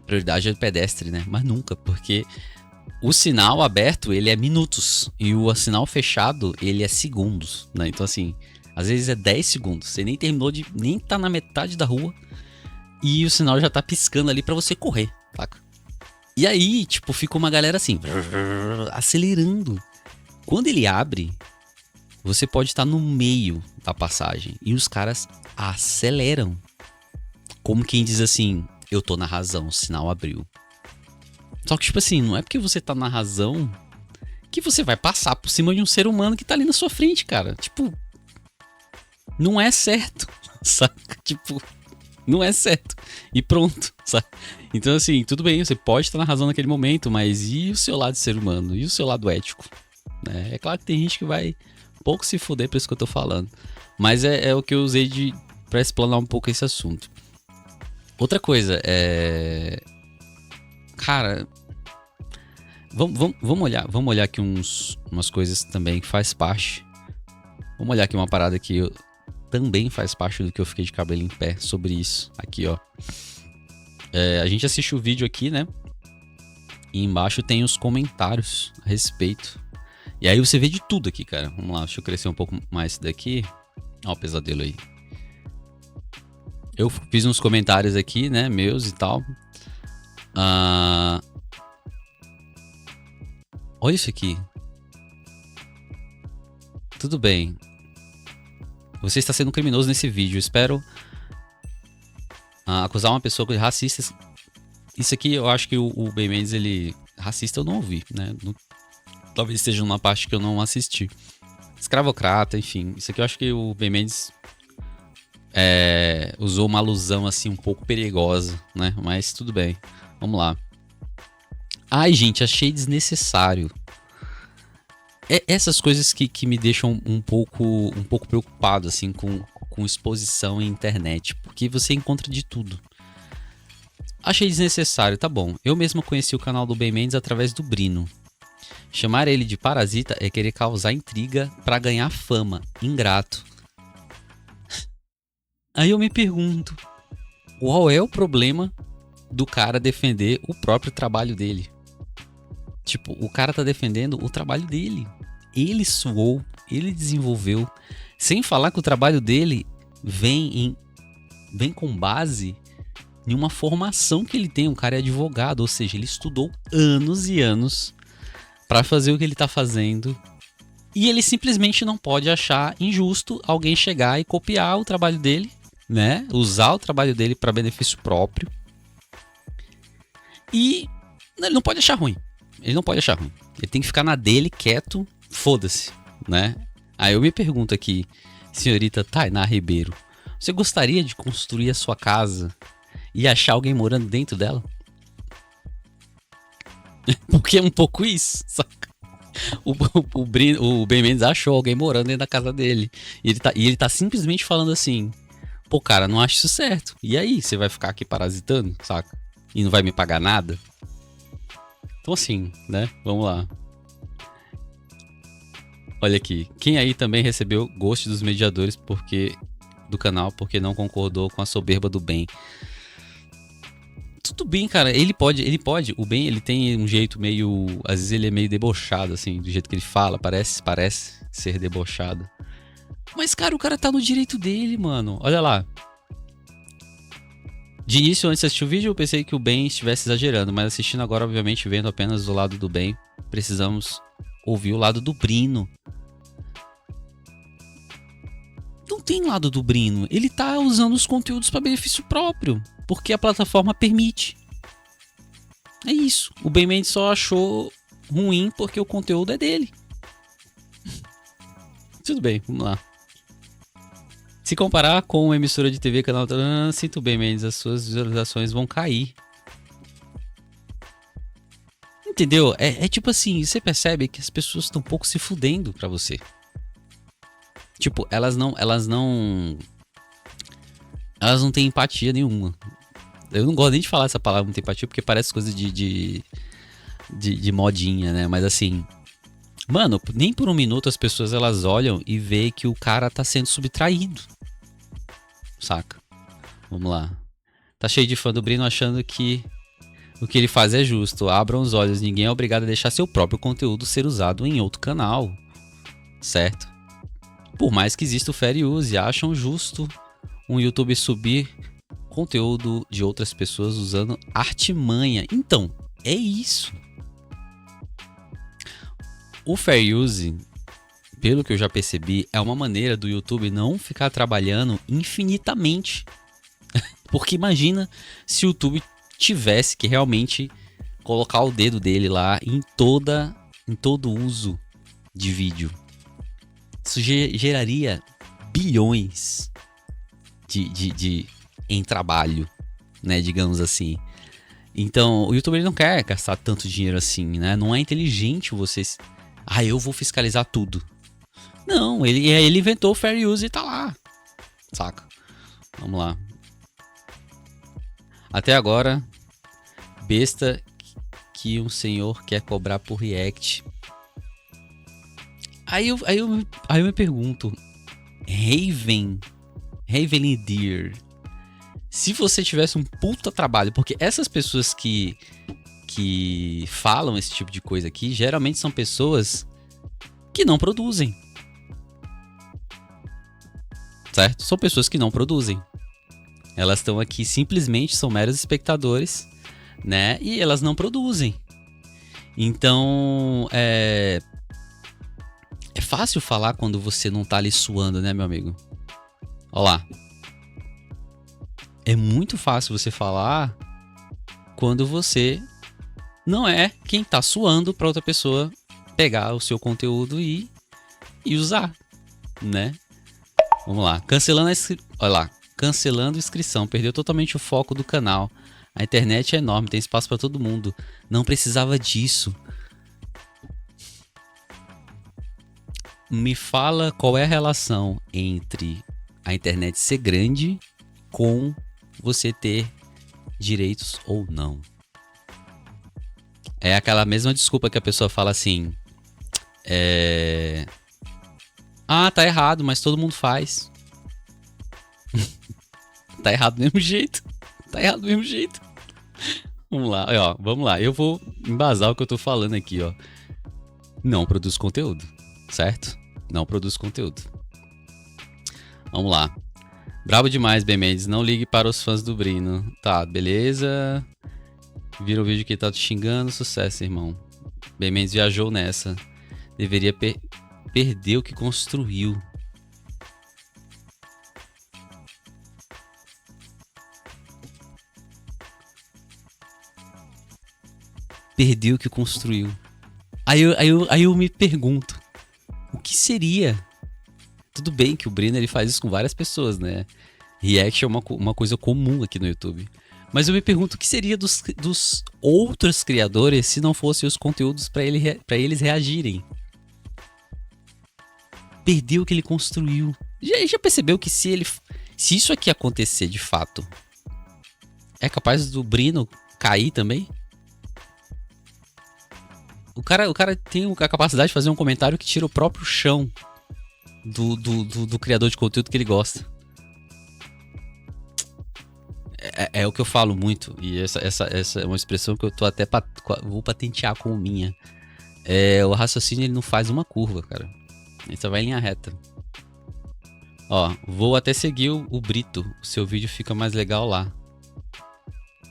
prioridade é do pedestre, né? Mas nunca, porque o sinal aberto, ele é minutos, e o sinal fechado, ele é segundos, né? Então, assim, às vezes é 10 segundos, você nem terminou nem tá na metade da rua, e o sinal já tá piscando ali pra você correr, saca? E aí, tipo, fica uma galera assim, acelerando. Quando ele abre, você pode estar no meio da passagem, e os caras aceleram. Como quem diz assim, eu tô na razão, o sinal abriu. Só que, tipo assim, não é porque você tá na razão que você vai passar por cima de um ser humano que tá ali na sua frente, cara. Tipo, não é certo, saca? Tipo, não é certo. E pronto, sabe? Então, assim, tudo bem, você pode estar na razão naquele momento, mas e o seu lado de ser humano? E o seu lado ético? É claro que tem gente que vai pouco se fuder por isso que eu tô falando. Mas é o que eu usei pra explanar um pouco esse assunto. Outra coisa, cara, vamos olhar aqui umas coisas também que faz parte. Vamos olhar aqui uma parada que também faz parte do que eu fiquei de cabelo em pé sobre isso. Aqui, ó. A gente assiste o vídeo aqui, né? E embaixo tem os comentários a respeito. E aí você vê de tudo aqui, cara. Vamos lá, deixa eu crescer um pouco mais isso daqui. Ó o pesadelo aí. Eu fiz uns comentários aqui, né, meus e tal. Olha isso aqui. Tudo bem. Você está sendo criminoso nesse vídeo. Espero acusar uma pessoa de racista. Isso aqui eu acho que o Ben Mendes, ele... Racista eu não ouvi, né? Talvez esteja numa parte que eu não assisti. Escravocrata, enfim. Isso aqui eu acho que o Ben Mendes usou uma alusão assim um pouco perigosa, né? Mas tudo bem. Vamos lá. Ai, gente, achei desnecessário. Essas coisas que me deixam um pouco preocupado assim com exposição em internet, porque você encontra de tudo. Achei desnecessário, tá bom. Eu mesmo conheci o canal do Ben Mendes através do Brino. Chamar ele de parasita é querer causar intriga pra ganhar fama. Ingrato. Aí eu me pergunto, qual é o problema do cara defender o próprio trabalho dele? Tipo, o cara tá defendendo o trabalho dele. Ele suou, ele desenvolveu. Sem falar que o trabalho dele vem com base em uma formação que ele tem. Um cara é advogado, ou seja, ele estudou anos e anos pra fazer o que ele tá fazendo. E ele simplesmente não pode achar injusto alguém chegar e copiar o trabalho dele, né? Usar o trabalho dele para benefício próprio. E ele não pode achar ruim. Ele não pode achar ruim. Ele tem que ficar na dele, quieto, foda-se, né? Aí eu me pergunto aqui, senhorita Tainá Ribeiro, você gostaria de construir a sua casa e achar alguém morando dentro dela? Porque é um pouco isso, saca? O Ben Mendes achou alguém morando dentro da casa dele. E ele tá simplesmente falando assim: pô, cara, não acho isso certo. E aí, você vai ficar aqui parasitando, saca? E não vai me pagar nada? Então assim, né? Vamos lá. Olha aqui. Quem aí também recebeu ghost dos mediadores do canal porque não concordou com a soberba do Ben? Tudo bem, cara. Ele pode. O Ben, ele tem um jeito meio... Às vezes ele é meio debochado, assim. Do jeito que ele fala. Parece ser debochado. Mas, cara, o cara tá no direito dele, mano. Olha lá. De início, antes de assistir o vídeo, eu pensei que o Ben estivesse exagerando. Mas assistindo agora, obviamente, vendo apenas o lado do Ben, precisamos ouvir o lado do Brino. Não tem lado do Brino. Ele tá usando os conteúdos para benefício próprio. Porque a plataforma permite. É isso. O Ben Mendes só achou ruim porque o conteúdo é dele. Tudo bem, vamos lá. Se comparar com uma emissora de TV, canal... Sinto bem, Mendes, as suas visualizações vão cair. Entendeu? É tipo assim, você percebe que as pessoas estão um pouco se fudendo pra você. Tipo, elas não têm empatia nenhuma. Eu não gosto nem de falar essa palavra, não tem empatia, porque parece coisa de modinha, né? Mas assim... Mano, nem por um minuto as pessoas elas olham e veem que o cara tá sendo subtraído. Saca? Vamos lá. Tá cheio de fã do Brino achando que o que ele faz é justo. Abram os olhos, ninguém é obrigado a deixar seu próprio conteúdo ser usado em outro canal. Certo? Por mais que exista o fair use, acham justo um YouTube subir conteúdo de outras pessoas usando artimanha. Então, é isso. O fair use, pelo que eu já percebi, é uma maneira do YouTube não ficar trabalhando infinitamente. Porque imagina se o YouTube tivesse que realmente colocar o dedo dele lá em todo uso de vídeo. Isso geraria bilhões em trabalho, né, digamos assim. Então, o YouTube ele não quer gastar tanto dinheiro assim, né? Não é inteligente você... eu vou fiscalizar tudo. Não, ele inventou o fair use e tá lá. Saca? Vamos lá. Até agora, besta que um senhor quer cobrar por react. Aí eu me pergunto, Raven Deer, se você tivesse um puta trabalho, porque essas pessoas que falam esse tipo de coisa aqui, geralmente são pessoas que não produzem. Certo? São pessoas que não produzem. Elas estão aqui simplesmente, são meros espectadores, né? E elas não produzem. Então, é fácil falar quando você não tá ali suando, né, meu amigo? Olha lá. É muito fácil você falar quando você não é quem tá suando pra outra pessoa pegar o seu conteúdo e usar, né? Vamos lá. Olha lá. Cancelando inscrição. Perdeu totalmente o foco do canal. A internet é enorme, tem espaço pra todo mundo. Não precisava disso. Me fala qual é a relação entre a internet ser grande com você ter direitos ou não. É aquela mesma desculpa que a pessoa fala assim: ah, tá errado, mas todo mundo faz. Tá errado do mesmo jeito. Tá errado do mesmo jeito. Vamos lá, ó, vamos lá. Eu vou embasar o que eu tô falando aqui, ó. Não produz conteúdo, certo? Não produz conteúdo. Vamos lá. Brabo demais, Ben Mendes. Não ligue para os fãs do Brino. Tá, beleza. Vira o vídeo que tá te xingando. Sucesso, irmão. Ben Mendes viajou nessa. Deveria perder o que construiu. Perdeu o que construiu. Aí eu me pergunto, o que seria? Tudo bem que o Brino ele faz isso com várias pessoas, né? React é uma coisa comum aqui no YouTube. Mas eu me pergunto, o que seria dos outros criadores se não fossem os conteúdos para eles reagirem? Perdeu o que ele construiu. Já percebeu que se isso aqui acontecer de fato, é capaz do Brino cair também? O cara tem a capacidade de fazer um comentário que tira o próprio chão do criador de conteúdo que ele gosta. É o que eu falo muito. E essa é uma expressão que eu tô até vou patentear como minha. O raciocínio ele não faz uma curva, cara. Ele só vai em linha reta. Ó, vou até seguir o Brito. O seu vídeo fica mais legal lá.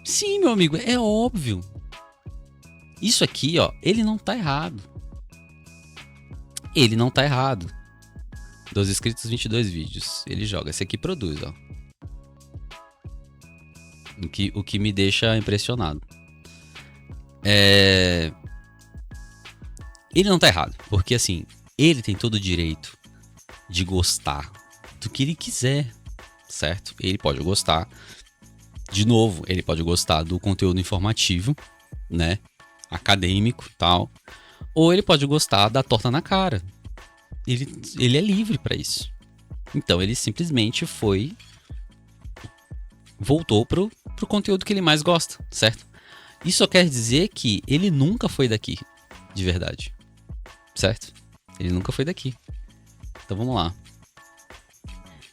Sim, meu amigo, é óbvio. Isso aqui, ó, ele não tá errado. Ele não tá errado. 12 inscritos, 22 vídeos. Ele joga. Esse aqui produz, ó. O que me deixa impressionado. Ele não tá errado. Porque, assim, ele tem todo o direito de gostar do que ele quiser. Certo? Ele pode gostar. De novo, ele pode gostar do conteúdo informativo, né? Acadêmico e tal, ou ele pode gostar da torta na cara. Ele é livre para isso. Então ele simplesmente voltou pro conteúdo que ele mais gosta, certo? Isso só quer dizer que ele nunca foi daqui, de verdade, certo? Ele nunca foi daqui. Então vamos lá.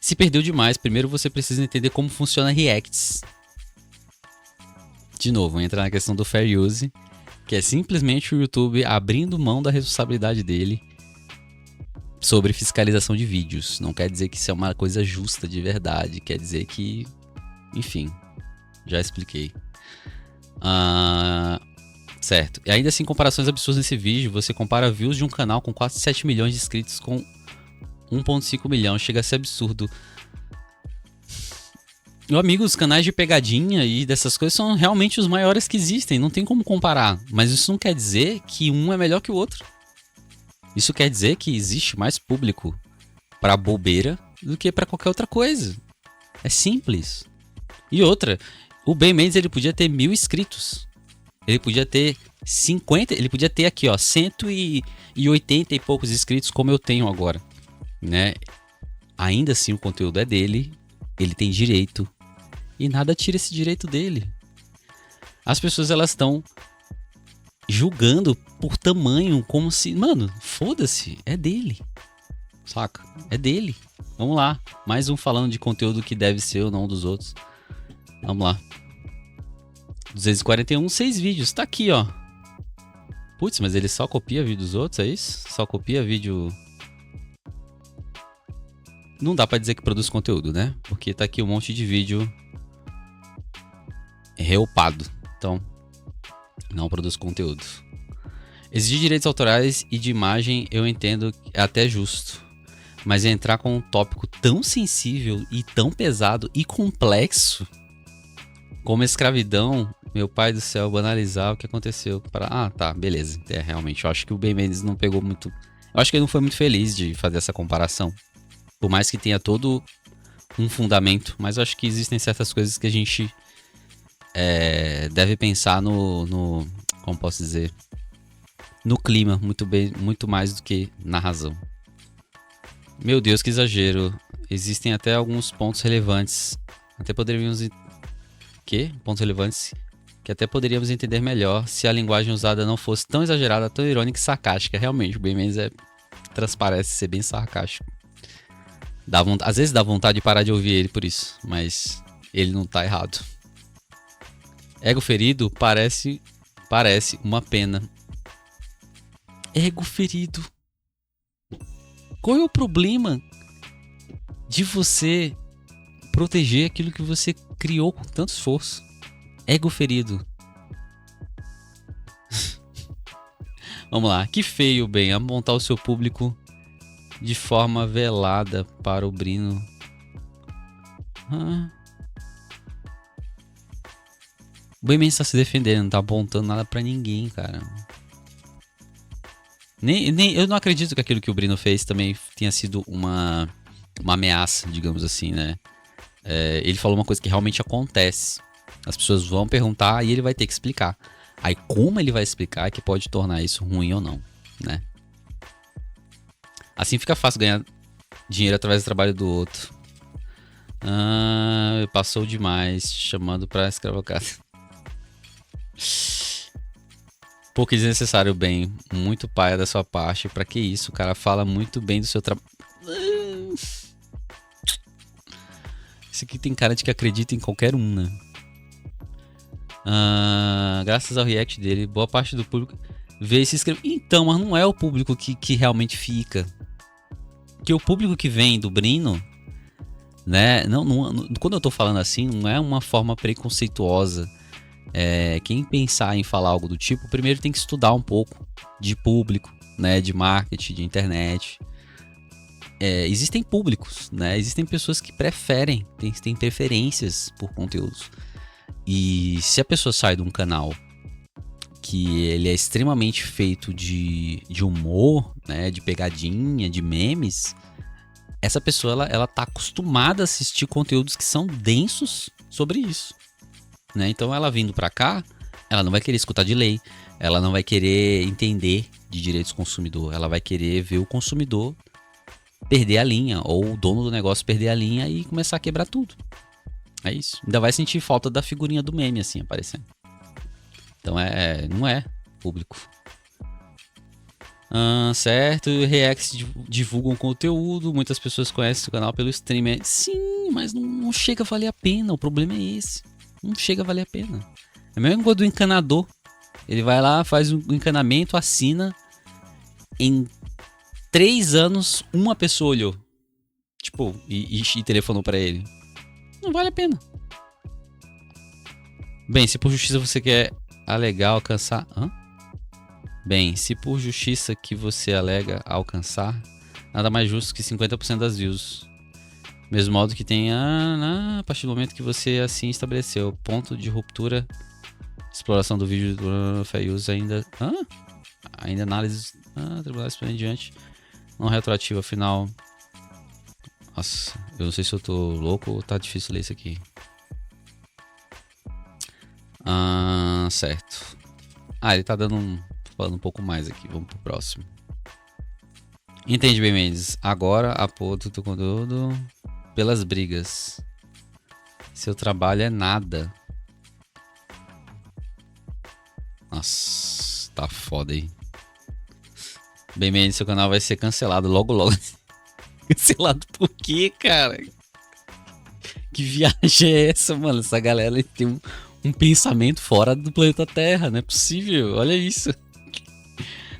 Se perdeu demais, primeiro você precisa entender como funciona Reacts. De novo, entra na questão do Fair Use, que é simplesmente o YouTube abrindo mão da responsabilidade dele sobre fiscalização de vídeos. Não quer dizer que isso é uma coisa justa de verdade. Quer dizer que... Enfim, já expliquei. Certo. E ainda assim, comparações absurdas nesse vídeo. Você compara views de um canal com quase 7 milhões de inscritos com 1,5 milhão. Chega a ser absurdo. Meu amigo, os canais de pegadinha e dessas coisas são realmente os maiores que existem. Não tem como comparar. Mas isso não quer dizer que um é melhor que o outro. Isso quer dizer que existe mais público pra bobeira do que pra qualquer outra coisa. É simples. E outra, o Ben Mendes ele podia ter 1000 inscritos. Ele podia ter 50, ele podia ter aqui, ó, 180 e poucos inscritos como eu tenho agora, né? Ainda assim o conteúdo é dele, ele tem direito. E nada tira esse direito dele. As pessoas elas estão julgando por tamanho, como se... Mano, foda-se, é dele. Saca? É dele. Vamos lá. Mais um falando de conteúdo que deve ser ou não dos outros. Vamos lá. 241, 6 vídeos. Tá aqui, ó. Putz, mas ele só copia vídeo dos outros, é isso? Só copia vídeo... Não dá pra dizer que produz conteúdo, né? Porque tá aqui um monte de vídeo reupado. Então, não produz conteúdo. Exigir direitos autorais e de imagem eu entendo é até justo. Mas entrar com um tópico tão sensível e tão pesado e complexo como escravidão, meu pai do céu, banalizar o que aconteceu. Ah, tá, beleza. Realmente, eu acho que o Ben Mendes não pegou muito... Eu acho que ele não foi muito feliz de fazer essa comparação. Por mais que tenha todo um fundamento, mas eu acho que existem certas coisas que a gente deve pensar no... Como posso dizer? No clima, muito mais do que na razão. Meu Deus, que exagero. Existem até alguns pontos relevantes. Até poderíamos... Pontos relevantes que até poderíamos entender melhor se a linguagem usada não fosse tão exagerada, tão irônica e sarcástica. Realmente, o Ben Mendes transparece ser bem sarcástico. Às vezes dá vontade de parar de ouvir ele por isso, mas ele não tá errado. Ego ferido parece uma pena. Ego ferido. Qual é o problema de você proteger aquilo que você criou com tanto esforço? Ego ferido. Vamos lá. Que feio, bem, apontar o seu público de forma velada para o Brino. O Ben Mendes está se defendendo, não tá apontando nada pra ninguém, cara. Eu não acredito que aquilo que o Brino fez também tenha sido uma ameaça, digamos assim, né? Ele falou uma coisa que realmente acontece. As pessoas vão perguntar e ele vai ter que explicar. Aí como ele vai explicar é que pode tornar isso ruim ou não, né? Assim fica fácil ganhar dinheiro através do trabalho do outro. Passou demais, chamando pra escravocrata. Pouco desnecessário, bem. Muito paia da sua parte. Pra que isso? O cara fala muito bem do seu trabalho. Esse aqui tem cara de que acredita em qualquer um, né? Graças ao react dele, boa parte do público vê e se inscreve. Então, mas não é o público que realmente fica. Que o público que vem do Brino, né? Quando eu tô falando assim, não é uma forma preconceituosa. Quem pensar em falar algo do tipo, primeiro tem que estudar um pouco de público, né? De marketing, de internet. Existem públicos, né? Existem pessoas que preferem, têm preferências por conteúdos. E se a pessoa sai de um canal que ele é extremamente feito de humor, né, de pegadinha, de memes, essa pessoa ela tá acostumada a assistir conteúdos que são densos sobre isso, né? Então ela vindo pra cá, ela não vai querer escutar de lei, ela não vai querer entender de direitos do consumidor, ela vai querer ver o consumidor perder a linha, ou o dono do negócio perder a linha e começar a quebrar tudo. É isso. Ainda vai sentir falta da figurinha do meme assim aparecendo. Então não é público. Certo, reacts divulgam conteúdo, muitas pessoas conhecem o canal pelo streamer. Sim, mas não chega a valer a pena, o problema é esse. Não chega a valer a pena. É a mesma coisa do encanador. Ele vai lá, faz um encanamento, assina. Em 3 anos, uma pessoa olhou. Tipo, e telefonou pra ele. Não vale a pena. Bem, se por justiça você quer alegar alcançar... Bem, se por justiça que você alega alcançar, nada mais justo que 50% das views. Mesmo modo que tenha... a partir do momento que você assim estabeleceu. Ponto de ruptura. Exploração do vídeo do fair use ainda... Ainda análise... tribunais por em diante. Não retroativo, afinal... Nossa, eu não sei se eu tô louco ou tá difícil ler isso aqui. Certo. Ele tá falando um pouco mais aqui. Vamos pro próximo. Entende bem, Mendes. Agora aponta do conteúdo pelas brigas. Seu trabalho é nada. Nossa, tá foda aí. Bem, Mendes, seu canal vai ser cancelado logo logo. Cancelado por quê, cara? Que viagem é essa, mano? Essa galera tem um pensamento fora do planeta Terra, não é possível, olha isso.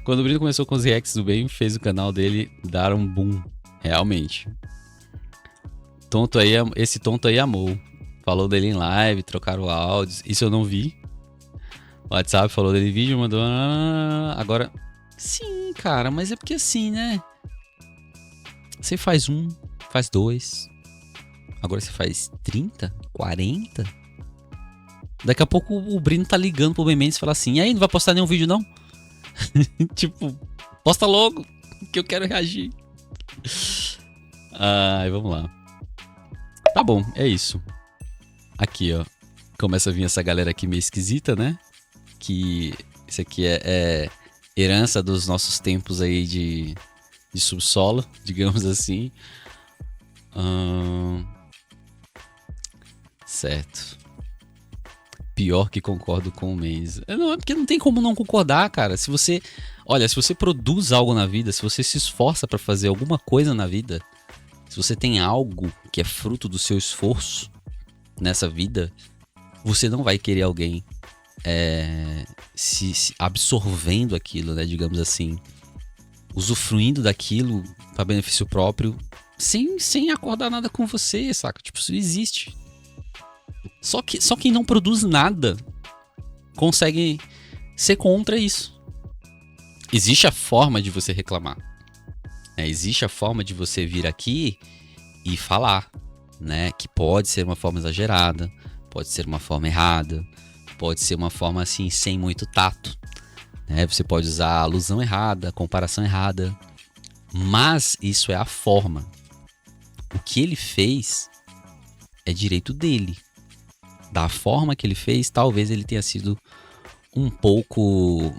Quando o Brino começou com os reacts do bem, fez o canal dele dar um boom, realmente. Esse tonto aí amou. Falou dele em live, trocaram áudios, isso eu não vi. WhatsApp falou dele vídeo, mandou. Agora. Sim, cara, mas é porque assim, né? Você faz 1, faz 2. Agora você faz 30, 40. Daqui a pouco o Brino tá ligando pro Ben Mendes e fala assim: e aí, não vai postar nenhum vídeo, não? Tipo, posta logo, que eu quero reagir. Ai, vamos lá. Tá bom, é isso. Aqui, ó. Começa a vir essa galera aqui meio esquisita, né? Que isso aqui é herança dos nossos tempos aí de subsolo, digamos assim. Certo. Pior que concordo com o Mendes. Não, é porque não tem como não concordar, cara. Se você produz algo na vida, se você se esforça pra fazer alguma coisa na vida, se você tem algo que é fruto do seu esforço nessa vida, você não vai querer alguém se absorvendo aquilo, né? Digamos assim, usufruindo daquilo para benefício próprio, sem acordar nada com você, saca? Tipo, isso existe. Só quem não produz nada consegue ser contra isso. Existe a forma de você reclamar, né? Existe a forma de você vir aqui e falar, né? Que pode ser uma forma exagerada, pode ser uma forma errada, pode ser uma forma assim sem muito tato, né? Você pode usar a alusão errada, a comparação errada, mas isso é a forma. O que ele fez é direito dele. Da forma que ele fez, talvez ele tenha sido um pouco...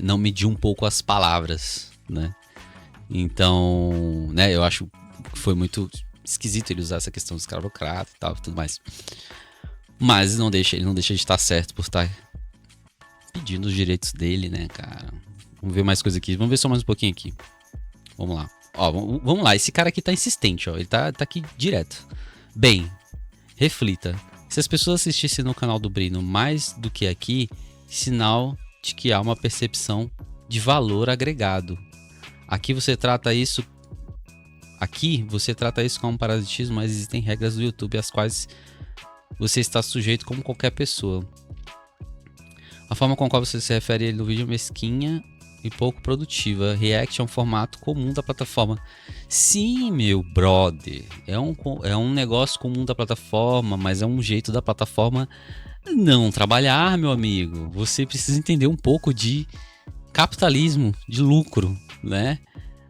não mediu um pouco as palavras, né? Então, né, eu acho que foi muito esquisito ele usar essa questão do escravocrata e tal, tudo mais. Mas ele não deixa de estar certo por estar pedindo os direitos dele, né, cara? Vamos ver mais coisa aqui. Vamos ver só mais um pouquinho aqui. Vamos lá. Ó, vamos lá. Esse cara aqui tá insistente, ó. Ele tá aqui direto. Bem, reflita. Se as pessoas assistissem no canal do Brino mais do que aqui, sinal de que há uma percepção de valor agregado. Aqui você trata isso como um parasitismo, mas existem regras do YouTube às quais você está sujeito como qualquer pessoa. A forma com a qual você se refere a ele no vídeo é mesquinha e pouco produtiva. React é um formato comum da plataforma. Sim, meu brother, é um negócio comum da plataforma, mas é um jeito da plataforma não trabalhar, meu amigo. Você precisa entender um pouco de capitalismo, de lucro, né?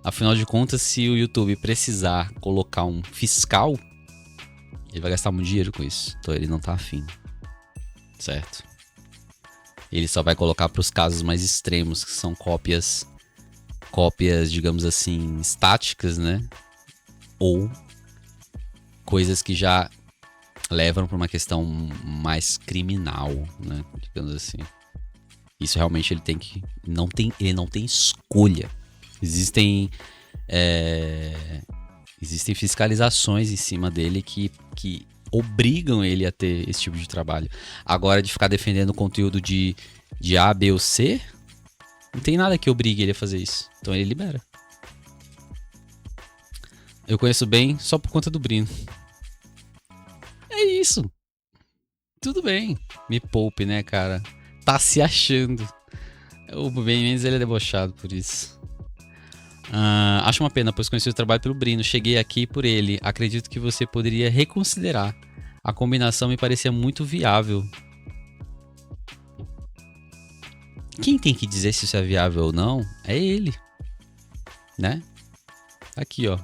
Afinal de contas, se o YouTube precisar colocar um fiscal, ele vai gastar muito dinheiro com isso. Então ele não tá afim, certo? Ele só vai colocar para os casos mais extremos, que são cópias, digamos assim, estáticas, né? Ou coisas que já levam para uma questão mais criminal, né? Digamos assim. Isso realmente ele não tem escolha. Existem fiscalizações em cima dele que obrigam ele a ter esse tipo de trabalho. Agora, de ficar defendendo o conteúdo de A, B ou C, não tem nada que obrigue ele a fazer isso. Então ele libera. Eu conheço bem só por conta do Brino. É isso. Tudo bem. Me poupe, né, cara? Tá se achando. O Ben Mendes, ele é debochado por isso. Acho uma pena, pois conheci o trabalho pelo Brino. Cheguei aqui por ele. Acredito que você poderia reconsiderar. A combinação me parecia muito viável. Quem tem que dizer se isso é viável ou não é ele, né? Aqui, ó.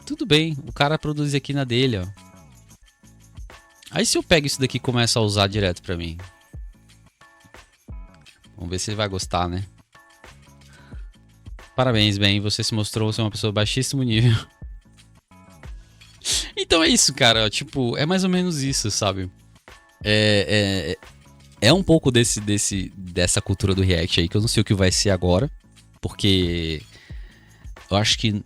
Tudo bem, o cara produz aqui na dele, ó. Aí se eu pego isso daqui e começo a usar direto pra mim, vamos ver se ele vai gostar, né? Parabéns, Ben. Você se mostrou ser uma pessoa de baixíssimo nível. Então é isso, cara. Tipo, é mais ou menos isso, sabe? É um pouco dessa cultura do React aí, que eu não sei o que vai ser agora. Porque eu acho que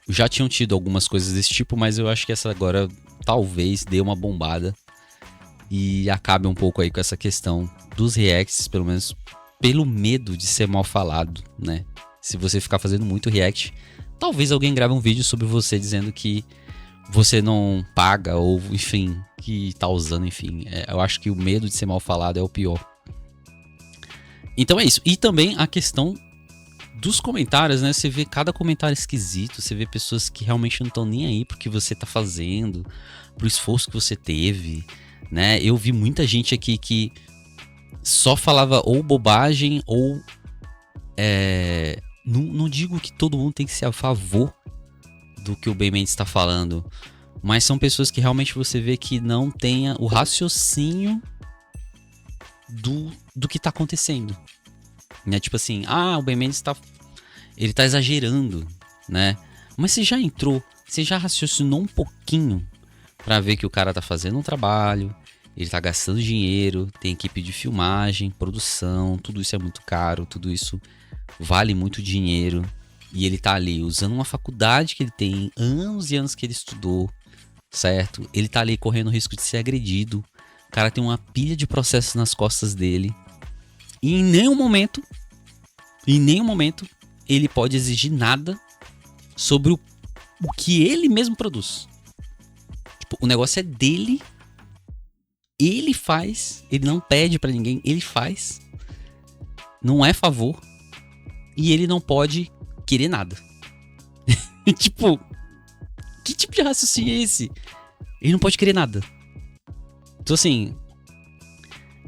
já tinham tido algumas coisas desse tipo, mas eu acho que essa agora talvez dê uma bombada. E acabe um pouco aí com essa questão dos Reacts, pelo menos pelo medo de ser mal falado, né? Se você ficar fazendo muito react, talvez alguém grave um vídeo sobre você dizendo que você não paga, ou enfim, que tá usando, enfim. Eu acho que o medo de ser mal falado é o pior. Então é isso. E também a questão dos comentários, né? Você vê cada comentário esquisito, você vê pessoas que realmente não estão nem aí pro que você tá fazendo, pro esforço que você teve, né? Eu vi muita gente aqui que só falava ou bobagem ou... Não digo que todo mundo tem que ser a favor do que o Ben Mendes está falando, mas são pessoas que realmente você vê que não tenha o raciocínio do que tá acontecendo, né? Tipo assim, o Ben Mendes ele tá exagerando, né? Mas você já raciocinou um pouquinho pra ver que o cara tá fazendo um trabalho, ele tá gastando dinheiro, tem equipe de filmagem, produção, tudo isso é muito caro, tudo isso vale muito dinheiro, e ele tá ali usando uma faculdade que ele tem anos e anos que ele estudou, certo? Ele tá ali correndo o risco de ser agredido, o cara tem uma pilha de processos nas costas dele, e em nenhum momento ele pode exigir nada sobre o que ele mesmo produz. Tipo, o negócio é dele, ele faz, ele não pede pra ninguém, ele faz, não é favor, e ele não pode querer nada. Tipo, que tipo de raciocínio é esse? Ele não pode querer nada. Então assim,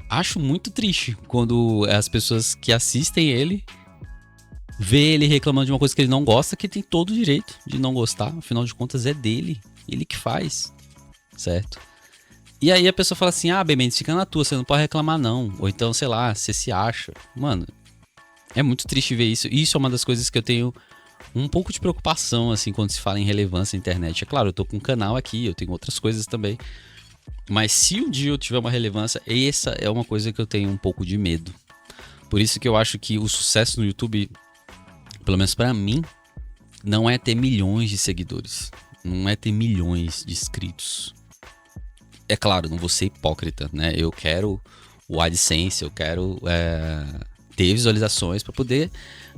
acho muito triste quando as pessoas que assistem ele vê ele reclamando de uma coisa que ele não gosta, que tem todo o direito de não gostar, afinal de contas é dele, ele que faz, certo? E aí a pessoa fala assim, Ben Mendes, fica na tua, você não pode reclamar não, ou então, sei lá, você se acha. Mano, é muito triste ver isso. Isso é uma das coisas que eu tenho um pouco de preocupação, assim, quando se fala em relevância na internet. É claro, eu tô com um canal aqui, eu tenho outras coisas também. Mas se um dia eu tiver uma relevância, essa é uma coisa que eu tenho um pouco de medo. Por isso que eu acho que o sucesso no YouTube, pelo menos pra mim, não é ter milhões de seguidores. Não é ter milhões de inscritos. É claro, não vou ser hipócrita, né? Eu quero o AdSense, eu quero... ter visualizações para poder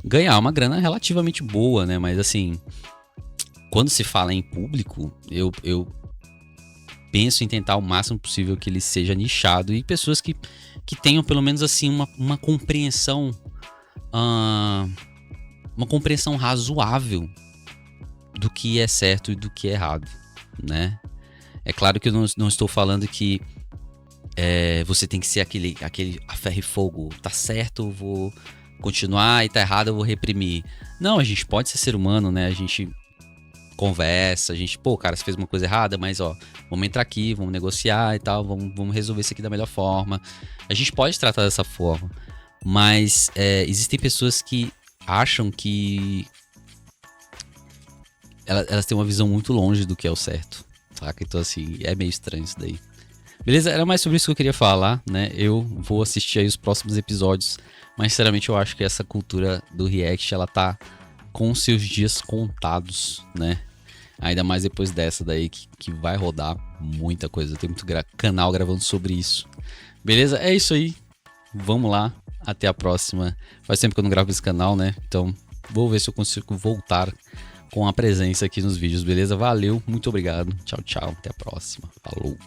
ganhar uma grana relativamente boa, né? Mas assim, quando se fala em público, eu penso em tentar o máximo possível que ele seja nichado e pessoas que tenham pelo menos assim uma compreensão razoável do que é certo e do que é errado, né? É claro que eu não estou falando que você tem que ser aquele a ferro e fogo, tá certo, eu vou continuar, e tá errado, eu vou reprimir. Não, a gente pode ser ser humano, né? A gente conversa, a gente, cara, você fez uma coisa errada, mas vamos entrar aqui, vamos negociar e tal, vamos resolver isso aqui da melhor forma. A gente pode tratar dessa forma, mas existem pessoas que acham que elas têm uma visão muito longe do que é o certo, saca? Então assim, é meio estranho isso daí. Beleza? Era mais sobre isso que eu queria falar, né? Eu vou assistir aí os próximos episódios, mas sinceramente eu acho que essa cultura do react, ela tá com seus dias contados, né? Ainda mais depois dessa daí que vai rodar muita coisa. Tem muito canal gravando sobre isso. Beleza? É isso aí. Vamos lá. Até a próxima. Faz tempo que eu não gravo esse canal, né? Então vou ver se eu consigo voltar com a presença aqui nos vídeos, beleza? Valeu, muito obrigado. Tchau, tchau. Até a próxima. Falou.